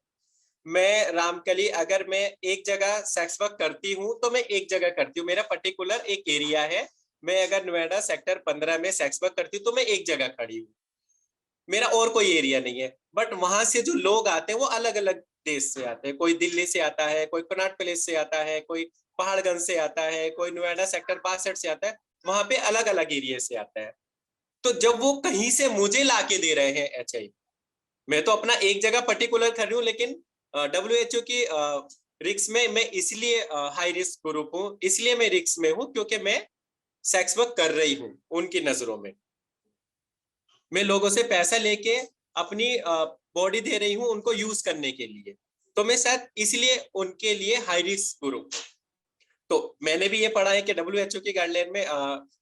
मैं रामकली अगर मैं एक जगह सेक्स वर्क करती हूँ तो मैं एक जगह करती हूँ, मेरा पर्टिकुलर एक एरिया है। मैं अगर नोएडा सेक्टर 15 में सेक्स वर्क करती हूँ तो मैं एक जगह खड़ी हूँ, मेरा और कोई एरिया नहीं है। बट वहां से जो लोग आते हैं वो अलग अलग देश से आते हैं, कोई दिल्ली से आता है, कोई कनॉट प्लेस से आता है, कोई पहाड़गंज से आता है, कोई नोएडा सेक्टर 62 से आता है। वहां पे अलग अलग एरिया से आता है। तो जब वो कहीं से मुझे ला के दे रहे हैं HIV, मैं तो अपना एक जगह पर्टिकुलर कर रही हूँ, लेकिन WHO की रिस्क में मैं इसलिए हाई रिस्क ग्रुप हूँ, इसलिए मैं रिस्क में हूँ क्योंकि मैं सेक्स वर्क कर रही हूँ। उनकी नजरों में मैं लोगों से पैसा लेके अपनी बॉडी दे रही हूँ उनको यूज करने के लिए, तो मैं शायद इसलिए उनके लिए हाई रिस्क ग्रुप। तो मैंने भी ये पढ़ा है कि WHO की गाइडलाइन में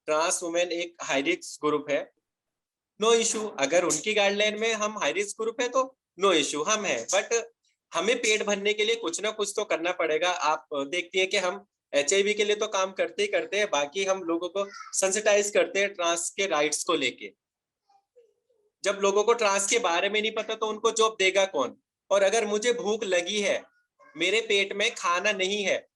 ट्रांस वुमेन एक हाई रिस्क ग्रुप है। नो इशू, अगर उनकी गाइडलाइन में हम हाई रिस्क ग्रुप है तो नो इशू, हम है। बट हमें पेट भरने के लिए कुछ ना कुछ तो करना पड़ेगा। आप देखती हैं कि हम HIV के लिए तो काम करते ही करते हैं, बाकी हम लोगों को सेंसिटाइज करते हैं ट्रांस के राइट्स को लेके। जब लोगों को ट्रांस के बारे में नहीं पता तो उनको जॉब देगा कौन? और अगर मुझे भूख लगी है, मेरे पेट में खाना नहीं है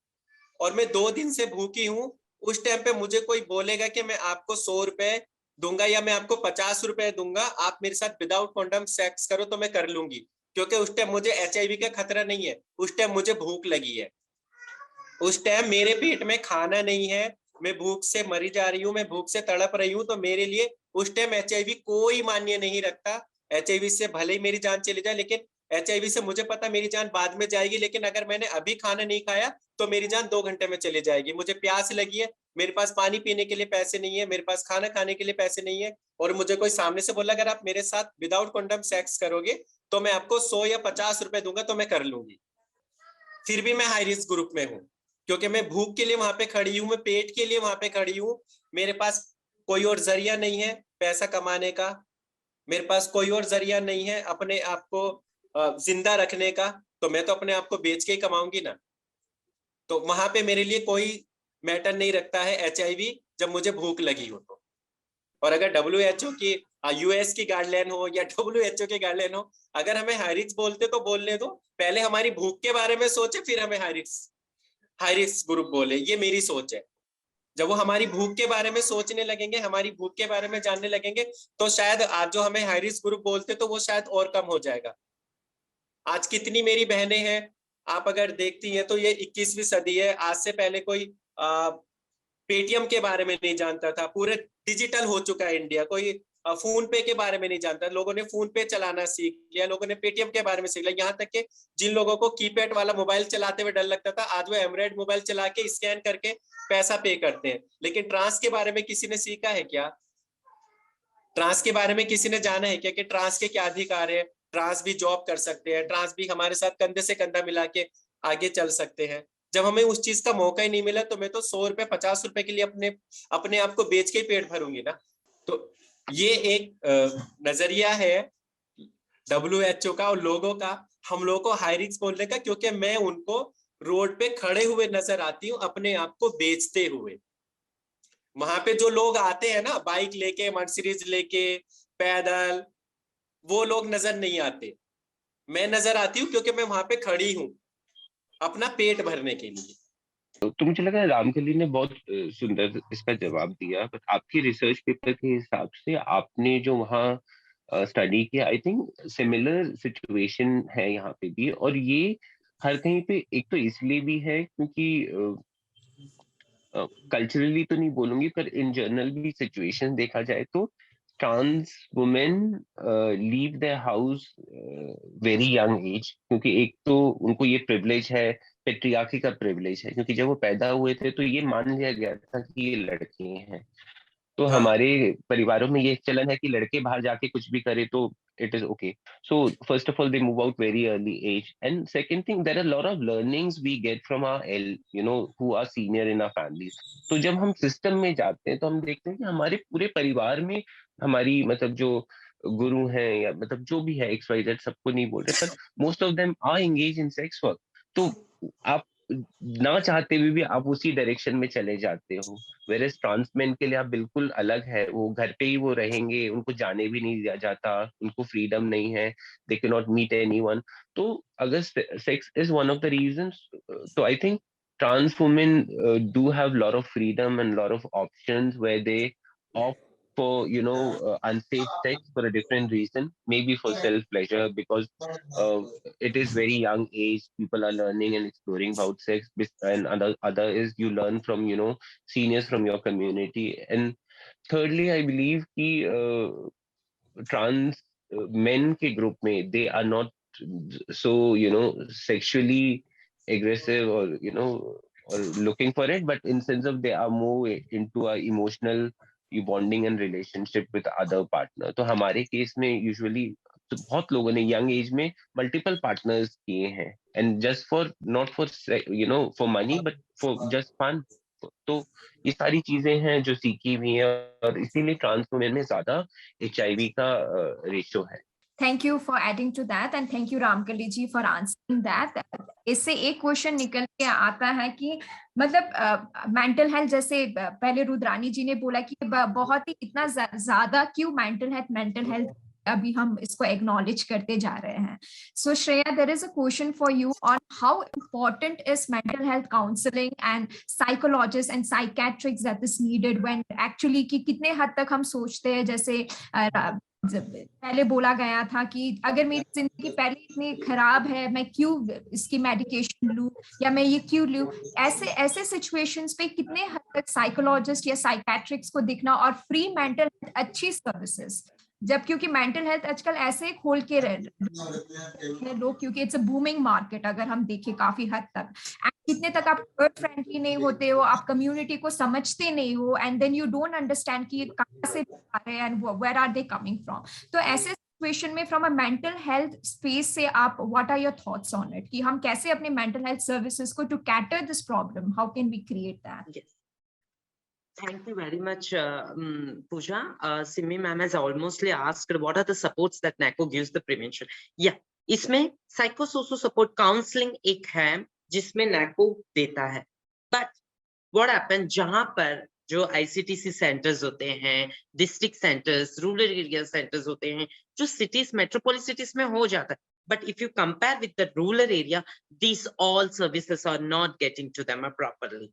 और मैं 2 दिन से भूखी हूँ, उस टाइम पे मुझे कोई बोलेगा कि मैं आपको 100 रुपए दूंगा या मैं आपको 50 रुपए दूंगा, आप मेरे साथ विदाउट कॉन्डम सेक्स करो, तो मैं कर लूंगी, क्योंकि उस टाइम मुझे HIV का खतरा नहीं है, उस टाइम मुझे भूख लगी है, उस टाइम मेरे पेट में खाना नहीं है, मैं भूख से मरी जा रही हूँ, मैं भूख से तड़प रही हूँ। तो मेरे लिए उस टाइम HIV कोई मान्य नहीं रखता। HIV से भले ही मेरी जान चली जाए, लेकिन HIV से मुझे पता मेरी जान बाद में जाएगी, लेकिन अगर मैंने अभी खाना नहीं खाया तो मेरी जान 2 घंटे में चली जाएगी। मुझे प्यास लगी है, मेरे पास पानी पीने के लिए पैसे नहीं है, मेरे पास खाना खाने के लिए पैसे नहीं है, और मुझे कोई सामने से बोला अगर आप मेरे साथ विदाउट कॉन्डम सेक्स करोगे तो मैं आपको 100 या 50 रुपए दूंगा, तो मैं कर लूंगी। फिर भी मैं हाई रिस्क ग्रुप में हूँ, क्योंकि मैं भूख के लिए वहां पे खड़ी हूँ, मैं पेट के लिए वहां पे खड़ी हूँ। मेरे पास कोई और जरिया नहीं है पैसा कमाने का, मेरे पास कोई और जरिया नहीं है अपने आप को जिंदा रखने का, तो मैं तो अपने आप को बेच के ही कमाऊंगी ना। तो वहां पे मेरे लिए कोई मैटर नहीं रखता है HIV, जब मुझे भूख लगी हो तो। और अगर WHO की US की गाइडलाइन हो या WHO की गाइडलाइन हो, अगर हमें हाई रिस्क बोलते तो बोलने दो, पहले हमारी भूख के बारे में सोचे, फिर हमें हाई रिस्क ग्रुप बोले। ये मेरी सोच है। जब वो हमारी भूख के बारे में सोचने लगेंगे, हमारी भूख के बारे में जानने लगेंगे, तो शायद आज जो हमें हाई रिस्क ग्रुप बोलते तो वो शायद और कम हो जाएगा। आज कितनी मेरी बहनें हैं, आप अगर देखती हैं तो ये 21वीं सदी है। आज से पहले कोई पेटीएम के बारे में नहीं जानता था, पूरे डिजिटल हो चुका है इंडिया। कोई फोन पे के बारे में नहीं जानता, लोगों ने फोन पे चलाना सीख लिया, लोगों ने पेटीएम के बारे में सीख लिया। यहाँ तक कि जिन लोगों को कीपैड वाला मोबाइल चलाते हुए डर लगता था, आज वो एंड्रॉइड मोबाइल चला के स्कैन करके पैसा पे करते हैं। लेकिन ट्रांस के बारे में किसी ने सीखा है क्या? ट्रांस के बारे में किसी ने जाना है क्या कि ट्रांस के क्या अधिकार है? ट्रांस भी जॉब कर सकते हैं, ट्रांस भी हमारे साथ कंधे से कंधा मिला के आगे चल सकते हैं। जब हमें उस चीज का मौका ही नहीं मिला, तो मैं तो 100 रुपए 50 रुपए के लिए अपने आप को बेच के पेट भरूंगी ना। तो ये एक नजरिया है WHO का और लोगों का, हम लोगों को हाई रिस्क बोलने का, क्योंकि मैं उनको रोड पे खड़े हुए नजर आती हूँ अपने आप को बेचते हुए। वहां पे जो लोग आते हैं ना बाइक लेके, मर्सिडीज लेके, पैदल, वो लोग नजर नहीं आते। मैं नजर आती हूँ क्योंकि मैं वहां पे खड़ी हूँ अपना पेट भरने के लिए। तो मुझे लगा रामकली ने बहुत सुंदर इसका जवाब दिया, बट आपकी रिसर्च पेपर के हिसाब से आपने जो वहाँ स्टडी किया, आई थिंक सिमिलर सिचुएशन है यहाँ पे भी। और ये हर कहीं पे एक तो इसलिए भी है क्योंकि कल्चरली तो नहीं बोलूंगी, पर इन जनरल भी सिचुएशन देखा जाए तो trans women leave their house very young age, क्योंकि एक तो उनको ये privilege है, पेट्रियार्की का privilege है, क्योंकि जब वो पैदा हुए थे तो ये मान लिया गया था कि ये लड़के हैं। तो हमारे परिवारों में ये चलन है कि लड़के बाहर जाके कुछ भी करे तो it is okay. So first of all, they move out very early age, and second thing, there are a lot of learnings we get from our who are senior in our families. तो जब हम system में जाते हैं तो हम देखते हैं कि हमारे पूरे परिवार में हमारी मतलब जो गुरु हैं या मतलब जो भी है XYZ, सबको नहीं बोल रहे, पर most of them are engage in sex work. तो आप ना चाहते हुए भी आप उसी डायरेक्शन में चले जाते हो। वेरएज ट्रांस मेन के लिए आप बिल्कुल अलग है, वो घर पे ही वो रहेंगे, उनको जाने भी नहीं दिया जाता, उनको फ्रीडम नहीं है, they can not meet anyone. तो अगर sex is one of the reasons, तो I think trans women do have a lot of freedom and a lot of options where they opt for unsafe sex for a different reason, maybe for self pleasure, because it is very young age, people are learning and exploring about sex. And other is you learn from seniors from your community. And thirdly, I believe ki trans men ke group mein, they are not so sexually aggressive or looking for it, but in sense of they are more into a emotional bonding and relationship with other partner. तो हमारे case में usually तो बहुत लोगों ने young age में multiple partners किए हैं, and just for not for for money but for just fun. तो ये सारी चीजें हैं जो सीखी हुई हैं, और इसीलिए ट्रांस वुमेन में ज्यादा HIV का रेशो है। Thank you for adding to that, and thank you Ramkali ji for answering that. इससे एक क्वेश्चन निकल के आता है कि मतलब मेंटल हेल्थ, जैसे पहले रुद्रानी जी ने बोला कि बहुत ही इतना ज्यादा क्यों मेंटल हेल्थ अभी हम इसको एक्नॉलेज करते जा रहे हैं. So Shreya, there is a question for you on how important is mental health counselling and psychologist and psychiatrics that is needed when actually, कि कितने हद तक हम सोचते हैं, जैसे पहले बोला गया था कि अगर मेरी जिंदगी पहले इतनी खराब है, मैं क्यों इसकी मेडिकेशन लूं या मैं ये क्यों लूं. ऐसे सिचुएशंस पे कितने हद तक साइकोलॉजिस्ट या साइकेट्रिक्स को दिखना और फ्री मेंटल हेल्थ अच्छी सर्विसेज, जब क्योंकि मेंटल हेल्थ आजकल ऐसे खोल के रहे लोग, क्योंकि इट्स अ बूमिंग मार्केट अगर हम देखें काफी हद तक. कितने तक आप फ्रेंडली नहीं होते हो, आप कम्युनिटी को समझते नहीं हो, and then you don't understand कि कहां से आ रहे हैं and where are they coming from. तो ऐसे सिचुएशन में from a mental health space से आप what are your thoughts on it, कि हम कैसे अपने मेंटल हेल्थ सर्विसेज को to cater this problem, how can we create that? Thank you very much, Pooja. Simi ma'am has almostly asked what are the supports that NACO gives the prevention. Yeah, इसमें psychosocial support counseling एक है जिसमें NACO देता है. But what happens, जहां पर जो ICTC centres होते हैं, district centres, rural area centres होते हैं, जो सिटीज मेट्रोपोलिस सिटीज में हो जाता है, but if you compare with the rural area, these all services are not getting to them properly.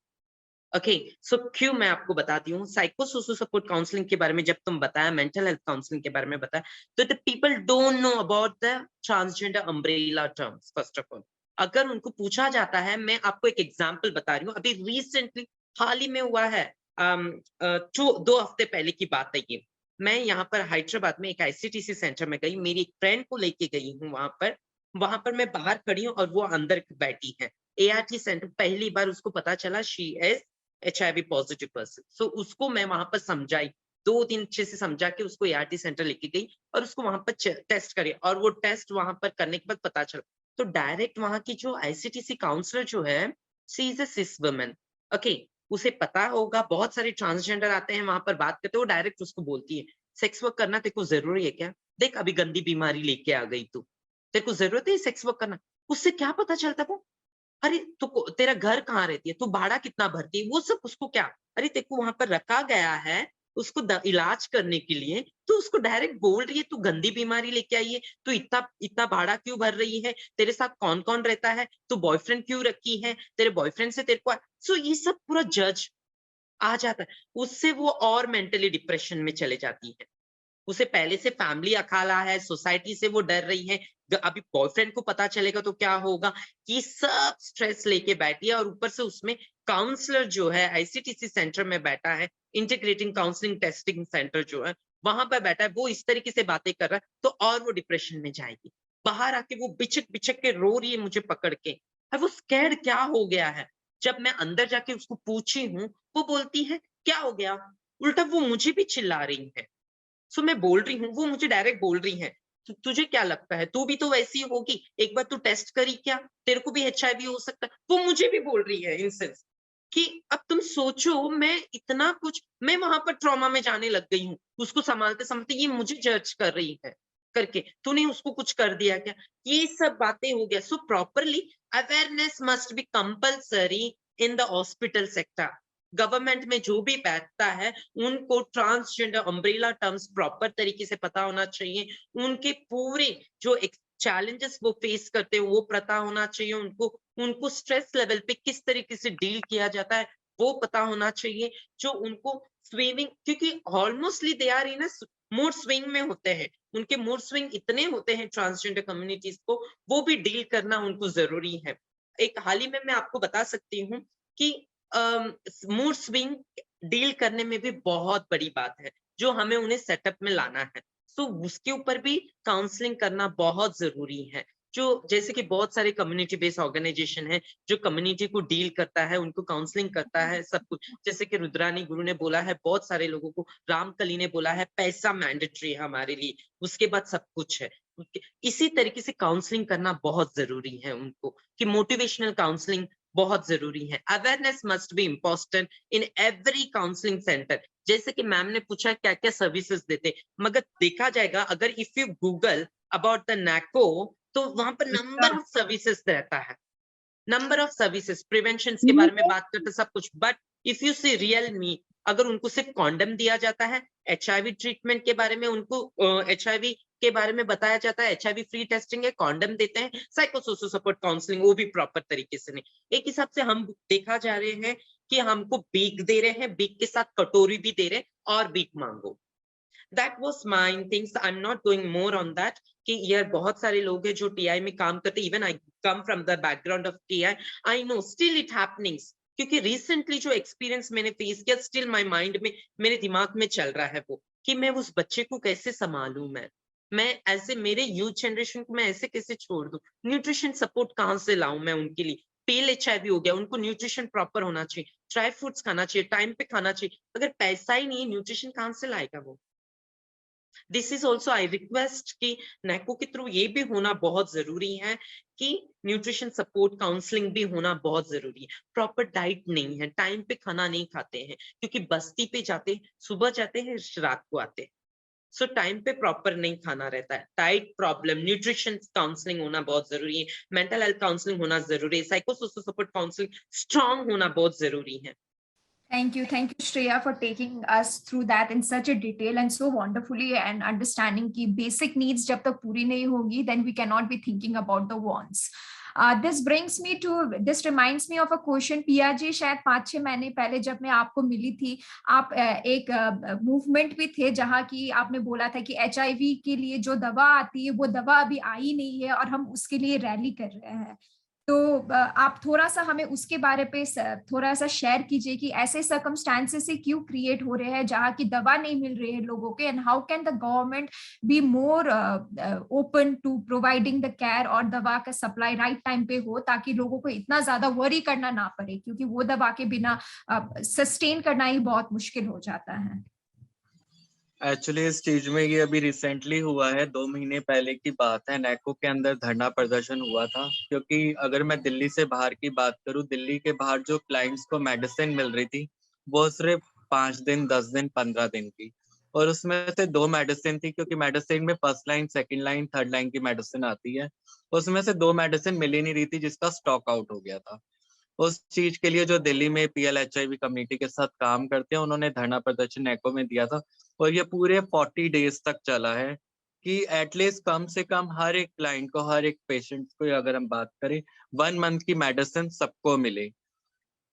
Okay, so क्यों मैं आपको बताती हूँ. साइकोसोशल सपोर्ट काउंसलिंग के बारे में जब तुम बताया, मेंटल हेल्थ काउंसलिंग के बारे में बताया, तो the people don't know about the transgender umbrella terms. First of all, अगर उनको पूछा जाता है, मैं आपको एक एग्जांपल बता रही हूँ, अभी रिसेंटली हाल ही में हुआ है, 2 हफ्ते पहले की बात है ये. मैं यहाँ पर हैदराबाद में एक ICTC सेंटर में गई, मेरी एक फ्रेंड को लेके गई हूँ. वहां पर मैं बाहर खड़ी हूँ और वो अंदर बैठी है. ART सेंटर, पहली बार उसको पता चला she is HIV positive person. So उसको मैं वहां पर समझाई, 2 दिन अच्छे से समझा के उसको ART सेंटर लेके गई और उसको वहां पर टेस्ट करे, और वो टेस्ट वहां पर करने के बाद पता चला. तो डायरेक्ट वहां की जो ICTC काउंसलर जो है, she is a cis woman. Okay, उसे पता होगा बहुत सारे ट्रांसजेंडर आते हैं वहां पर बात करते, वो डायरेक्ट उसको बोलती है, सेक्स वर्क करना तेरे को जरूरी है क्या? देख अभी गंदी बीमारी लेके आ गई, तू तेरे को जरूरत है सेक्स वर्क करना? उससे क्या पता चलता वो, अरे तो तेरा घर कहाँ रहती है, तू भाड़ा कितना भरती है, वो सब उसको क्या, अरे तेरे को वहां पर रखा गया है उसको इलाज करने के लिए, तो उसको डायरेक्ट बोल रही है तू गंदी बीमारी लेके आई है, तू इतना भाड़ा क्यों भर रही है, तेरे साथ कौन कौन रहता है, तू बॉयफ्रेंड क्यों रखी है, तेरे बॉयफ्रेंड से तेरे को. सो ये सब पूरा जज आ जाता है, उससे वो और मेंटली डिप्रेशन में चले जाती है. उसे पहले से फैमिली अखाड़ा है, सोसाइटी से वो डर रही है, अभी बॉयफ्रेंड को पता चलेगा तो क्या होगा, कि सब स्ट्रेस लेके बैठी है. और ऊपर से उसमें काउंसलर जो है ICTC सेंटर में बैठा है, इंटीग्रेटिंग काउंसलिंग टेस्टिंग सेंटर जो है, वहां पर बैठा है, वो इस तरीके से बातें कर रहा है, तो और वो डिप्रेशन में जाएगी। बाहर आके वो बिचक बिचक के रो रही है मुझे पकड़ के, और वो स्कैर्ड क्या हो गया है। जब मैं अंदर जाके उसको पूछी हूँ, वो बोलती है क्या हो गया, उल्टा वो मुझे भी चिल्ला रही है। सो मैं बोल रही हूँ, वो मुझे डायरेक्ट बोल रही है, तुझे क्या लगता है, तू भी तो वैसी होगी, एक बार तू टेस्ट करी क्या, तेरे को भी HIV हो सकता है। वो मुझे भी बोल रही है इन सेंस कि अब तुम सोचो, मैं इतना कुछ, मैं वहां पर ट्रॉमा में जाने लग गई हूँ, उसको संभालते संभालते ये मुझे जज कर रही है करके, तूने उसको कुछ कर दिया क्या, ये सब बातें हो गया। So properly awareness must be compulsory in the hospital sector. Government में जो भी बैठता है, उनको ट्रांसजेंडर अम्ब्रेला टर्म्स प्रॉपर तरीके से पता होना चाहिए, उनके पूरे जो चैलेंजेस वो फेस करते हैं वो पता होना चाहिए, उनको स्ट्रेस लेवल पे किस तरीके से डील किया जाता है वो पता होना चाहिए, जो उनको स्विमिंग, क्योंकि almostly they are in mood swing में होते हैं, उनके मूड स्विंग इतने होते हैं ट्रांसजेंडर कम्युनिटीज को, वो भी डील करना उनको जरूरी है। एक हाल ही में मैं आपको बता सकती हूँ कि मूड स्विंग डील करने में भी बहुत बड़ी बात है, जो हमें उन्हें सेटअप में लाना है। सो उसके ऊपर भी काउंसलिंग करना बहुत जरूरी है। जो जैसे कि बहुत सारे कम्युनिटी बेस्ड ऑर्गेनाइजेशन है जो कम्युनिटी को डील करता है, उनको काउंसलिंग करता है, सब कुछ। जैसे कि रुद्रानी गुरु ने बोला है बहुत सारे लोगों को, रामकली ने बोला है पैसा मैंडेटरी है हमारे लिए, उसके बाद सब कुछ है। इसी तरीके से काउंसलिंग करना बहुत जरूरी है उनको, कि मोटिवेशनल काउंसलिंग बहुत जरूरी है। Awareness must be important in every counselling centre. जैसे कि मैम ने पूछा क्या क्या सर्विसेज देते, मगर देखा जाएगा अगर if you Google about the NACO, तो वहां पर नंबर ऑफ सर्विसेज रहता है, नंबर ऑफ सर्विसेज, प्रिवेंशन के बारे में बात करते सब कुछ। But if you see real me, अगर उनको सिर्फ कॉन्डम दिया जाता है, HIV ट्रीटमेंट के बारे में उनको HIV के बारे में बताया जाता है, HIV फ्री टेस्टिंग है, कॉन्डम देते हैं, साइको सोशल सपोर्ट काउंसलिंग वो भी प्रॉपर तरीके से नहीं। एक हिसाब से हम देखा जा रहे हैं कि हमको बीक दे रहे हैं, बीक के साथ कटोरी भी दे रहे हैं और बीक मांगो। That was my things. I'm not going more on that. कि यार बहुत सारे लोग हैं जो TI में काम करते, even I come from the background of TI, I know still it happenings, क्योंकि recently जो experience मैंने फेस किया, still my mind में, मेरे दिमाग में चल रहा है वो, कि मैं उस बच्चे को कैसे संभालूं, मैं ऐसे मेरे यूथ जनरेशन को मैं ऐसे कैसे छोड़ दूं, न्यूट्रिशन सपोर्ट कहाँ से लाऊं मैं उनके लिए। पेल HIV हो गया, उनको न्यूट्रिशन प्रॉपर होना चाहिए, ड्राई फ्रूट्स खाना चाहिए, टाइम पे खाना चाहिए। अगर पैसा ही नहीं है, न्यूट्रिशन कहाँ से लाएगा वो। This is also I request कि NACO के थ्रू ये भी होना बहुत जरूरी है कि न्यूट्रिशन सपोर्ट काउंसलिंग भी होना बहुत जरूरी है। प्रॉपर डाइट नहीं है, टाइम पे खाना नहीं खाते हैं, क्योंकि बस्ती पे जाते, सुबह जाते हैं रात को आते हैं, सो टाइम पे प्रॉपर नहीं खाना रहता है। डाइट प्रॉब्लम, न्यूट्रिशन काउंसलिंग होना बहुत जरूरी है, मेंटल हेल्थ काउंसलिंग होना जरूरी है, psycho social support counselling strong होना बहुत जरूरी है। Thank you, Shreya, for taking us through that in such a detail and so wonderfully, and understanding कि basic needs जब तक पूरी नहीं होगी, then we cannot be thinking about the wants. This reminds me of a question, पिया जी, शायद 5-6 महीने पहले जब मैं आपको मिली थी, आप एक मूवमेंट भी थे जहाँ की आपने बोला था कि HIV के लिए जो दवा आती है वो दवा अभी आई नहीं है और हम उसके लिए रैली कर रहे हैं। तो आप थोड़ा सा हमें उसके बारे पे थोड़ा सा शेयर कीजिए कि ऐसे सर्कमस्टांसेस से क्यों क्रिएट हो रहे हैं जहाँ की दवा नहीं मिल रही है लोगों के, and how can the government be more open to providing the care और दवा का सप्लाई राइट टाइम पे हो, ताकि लोगों को इतना ज्यादा वरी करना ना पड़े, क्योंकि वो दवा के बिना सस्टेन करना ही बहुत मुश्किल हो जाता है। एक्चुअली इस चीज में ये अभी रिसेंटली हुआ है, 2 महीने पहले की बात है, NACO के अंदर धरना प्रदर्शन हुआ था। क्योंकि अगर मैं दिल्ली से बाहर की बात करूं, दिल्ली के बाहर जो क्लाइंट्स को मेडिसिन मिल रही थी वो सिर्फ 5 दिन, 10 दिन, 15 दिन की, और उसमें से 2 मेडिसिन थी, क्योंकि मेडिसिन में first line, second line, third line की मेडिसिन आती है, उसमें से 2 मेडिसिन मिल ही नहीं रही थी, जिसका स्टॉक आउट हो गया था। उस चीज के लिए जो दिल्ली में PL-HIV कम्युनिटी के साथ काम करते हैं, उन्होंने धरना प्रदर्शन NACO में दिया था, और ये पूरे 40 डेज तक चला है कि एटलीस्ट कम से कम हर एक क्लाइंट को, हर एक पेशेंट को, अगर हम बात करें 1 मंथ की मेडिसिन सबको मिले।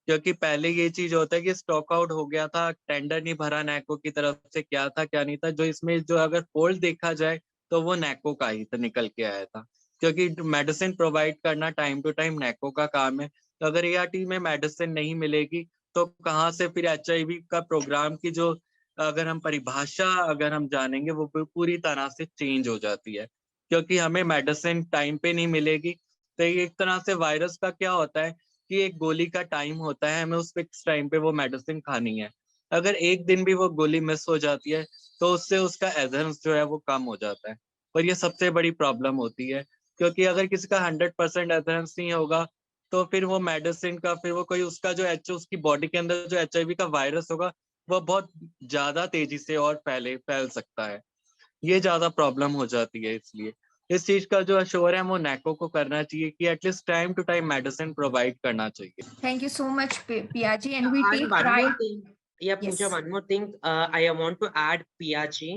क्योंकि पहले ये चीज होता है कि स्टॉक आउट हो गया था, टेंडर नहीं भरा NACO की तरफ से, क्या था क्या नहीं था, जो इसमें जो अगर फॉल्ट देखा जाए तो वो NACO का ही निकल के आया था, क्योंकि मेडिसिन प्रोवाइड करना टाइम टू टाइम NACO का काम है। तो अगर ART में मेडिसिन नहीं मिलेगी तो कहाँ से फिर HIV का प्रोग्राम की जो अगर हम परिभाषा अगर हम जानेंगे वो पूरी तरह से चेंज हो जाती है, क्योंकि हमें मेडिसिन टाइम पे नहीं मिलेगी। तो ये एक तरह से वायरस का क्या होता है कि एक गोली का टाइम होता है, हमें उस फिक्स टाइम पे वो मेडिसिन खानी है। अगर एक दिन भी वो गोली मिस हो जाती है तो उससे उसका एडहेरेंस जो है वो कम हो जाता है, और ये सबसे बड़ी प्रॉब्लम होती है। क्योंकि अगर किसी का 100% एडहेरेंस नहीं होगा तो फिर वो मेडिसिन का, फिर वो कोई उसका जो उसकी बॉडी के अंदर जो HIV का वायरस होगा वो बहुत ज्यादा तेजी से और फैल सकता है। ये ज्यादा प्रॉब्लम हो जाती है। इसलिए इस चीज का जो अश्योर है वो NACO को करना चाहिए कि at least time to time medicine provide करना चाहिए। Thank you so much, Piyaji, and we And take one more pride. thing. Yeah, Pooja, Yes. one more thing. I want to add, Piyaji.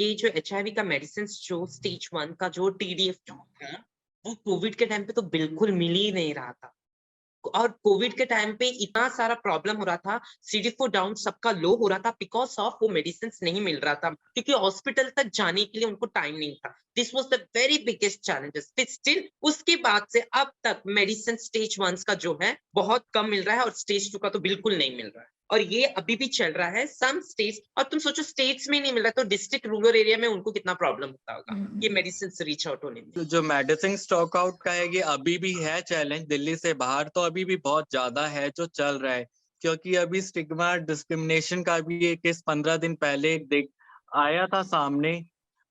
ये जो HIV का medicine जो stage 1 का जो TDF जो है वो कोविड के टाइम पे तो बिल्कुल मिल ही नहीं रहा था। और कोविड के टाइम पे इतना सारा प्रॉब्लम हो रहा था, CD4 डाउन सबका लो हो रहा था बिकॉज ऑफ वो मेडिसिन नहीं मिल रहा था, क्योंकि हॉस्पिटल तक जाने के लिए उनको टाइम नहीं था। This was the very biggest challenges. Still उसके बाद से अब तक मेडिसिन स्टेज 1 का जो है बहुत कम मिल रहा है और स्टेज 2 का तो बिल्कुल नहीं मिल रहा है, और ये अभी भी चल रहा है सम स्टेट्स। और तुम सोचो स्टेट्स में नहीं मिल रहा तो डिस्ट्रिक्ट रूरल एरिया में उनको कितना प्रॉब्लम होता होगा ये मेडिसिन रीच आउट होने में। जो मेडिसिन स्टॉक आउट का है ये अभी भी है चैलेंज, दिल्ली से बाहर तो अभी भी बहुत ज्यादा है जो चल रहा है। क्योंकि अभी स्टिग्मा डिस्क्रिमिनेशन का भी एक केस 15 दिन पहले आया था सामने।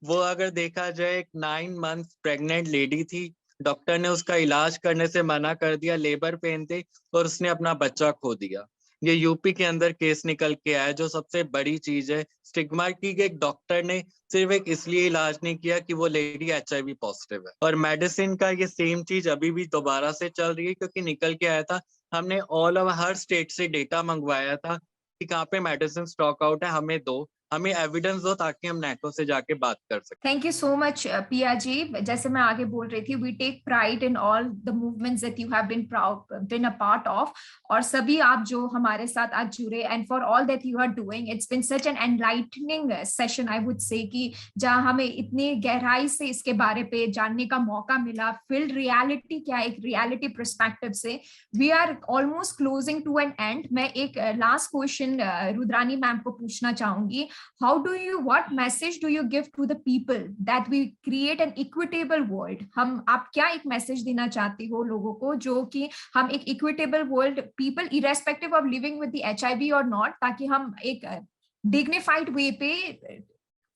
वो अगर देखा जाए, एक 9 मंथ प्रेग्नेंट लेडी थी, डॉक्टर ने उसका इलाज करने से मना कर दिया, लेबर पेन थे, और उसने अपना बच्चा खो दिया। ये यूपी के अंदर केस निकल के आया। जो सबसे बड़ी चीज है स्टिग्मा की, एक डॉक्टर ने सिर्फ एक इसलिए इलाज नहीं किया कि वो लेडी HIV पॉजिटिव है। और मेडिसिन का ये सेम चीज अभी भी दोबारा से चल रही है, क्योंकि निकल के आया था, हमने ऑल ओवर हर स्टेट से डेटा मंगवाया था कि कहाँ पे मेडिसिन स्टॉक आउट है, हमें दो, हमें एविडेंस दो, ताकि हम NACO से जाके बात कर सकें। Thank you so much, Piyaji. जैसे मैं आगे बोल रही थी, we take pride in all the movements that you have been a part of. और सभी आप जो हमारे साथ आज जुड़े, and for all that you are doing, it's been such an enlightening session, I would say, कि जहाँ हमें इतनी गहराई से इसके बारे पे जानने का मौका मिला, फील्ड रियलिटी क्या है, एक रियलिटी पर्सपेक्टिव से। We are almost closing to an end. मैं एक लास्ट क्वेश्चन रुद्रानी मैम को पूछना चाहूंगी। What message do you give to the people that we create an equitable world? आप क्या एक मैसेज देना चाहती हो लोगों को, जो कि हम एक equitable world, people irrespective of living with the HIV और नॉट, ताकि हम एक डिग्निफाइड वे पे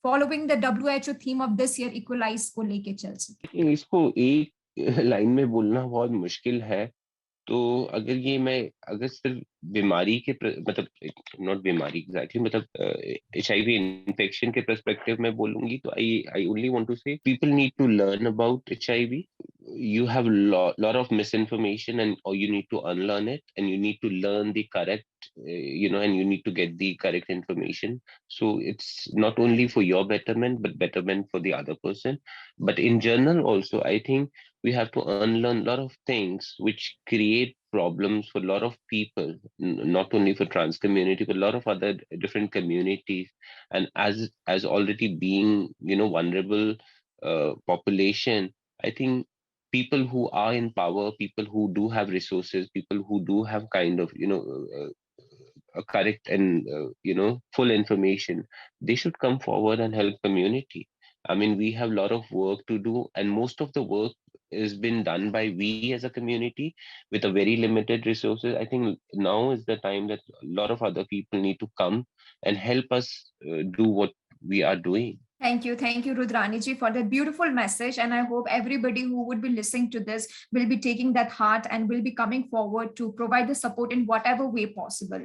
following the WHO theme of this year, equalise को लेके चल सके? इसको एक लाइन में बोलना बहुत मुश्किल है। तो अगर सिर्फ बीमारी के मतलब नॉट बीमारी एग्जैक्टली, मतलब HIV इन्फेक्शन के पर्सपेक्टिव में बोलूंगी तो I only want to say people need to learn about HIV. You have lot of misinformation, or you need to unlearn it, and you need to learn the correct, and you need to get the correct information. So it's not only for your betterment, but betterment for the other person. But in general also, I think we have to unlearn a lot of things which create problems for a lot of people, not only for trans community, but a lot of other different communities. And as already being, vulnerable population, I think people who are in power, people who do have resources, people who do have kind of, a correct and, full information, they should come forward and help community. I mean, we have a lot of work to do, and most of the work has been done by we as a community with a very limited resources. I think now is the time that a lot of other people need to come and help us do what we are doing. Thank you, Rudrani ji, for that beautiful message. And I hope everybody who would be listening to this will be taking that heart and will be coming forward to provide the support in whatever way possible.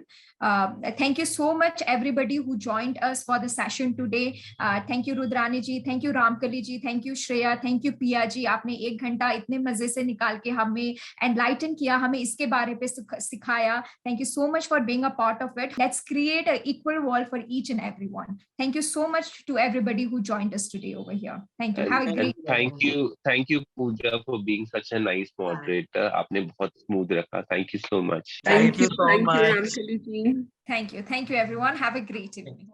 Thank you so much, everybody who joined us for the session today. Thank you, Rudrani ji. Thank you, Ramkali ji. Thank you, Shreya. Thank you, Piya ji. आपने 1 घंटा इतने मजे से निकाल के हमें enlighten किया, हमें इसके बारे पे सिखाया. Thank you so much for being a part of it. Let's create an equal world for each and everyone. Thank you so much to everybody who joined us today over here. Thank you. Have a great day. Thank you, Pooja, for being such a nice moderator. आपने बहुत smooth रखा. Thank you so much. Thank you so much. Thank you, everyone. Have a great evening.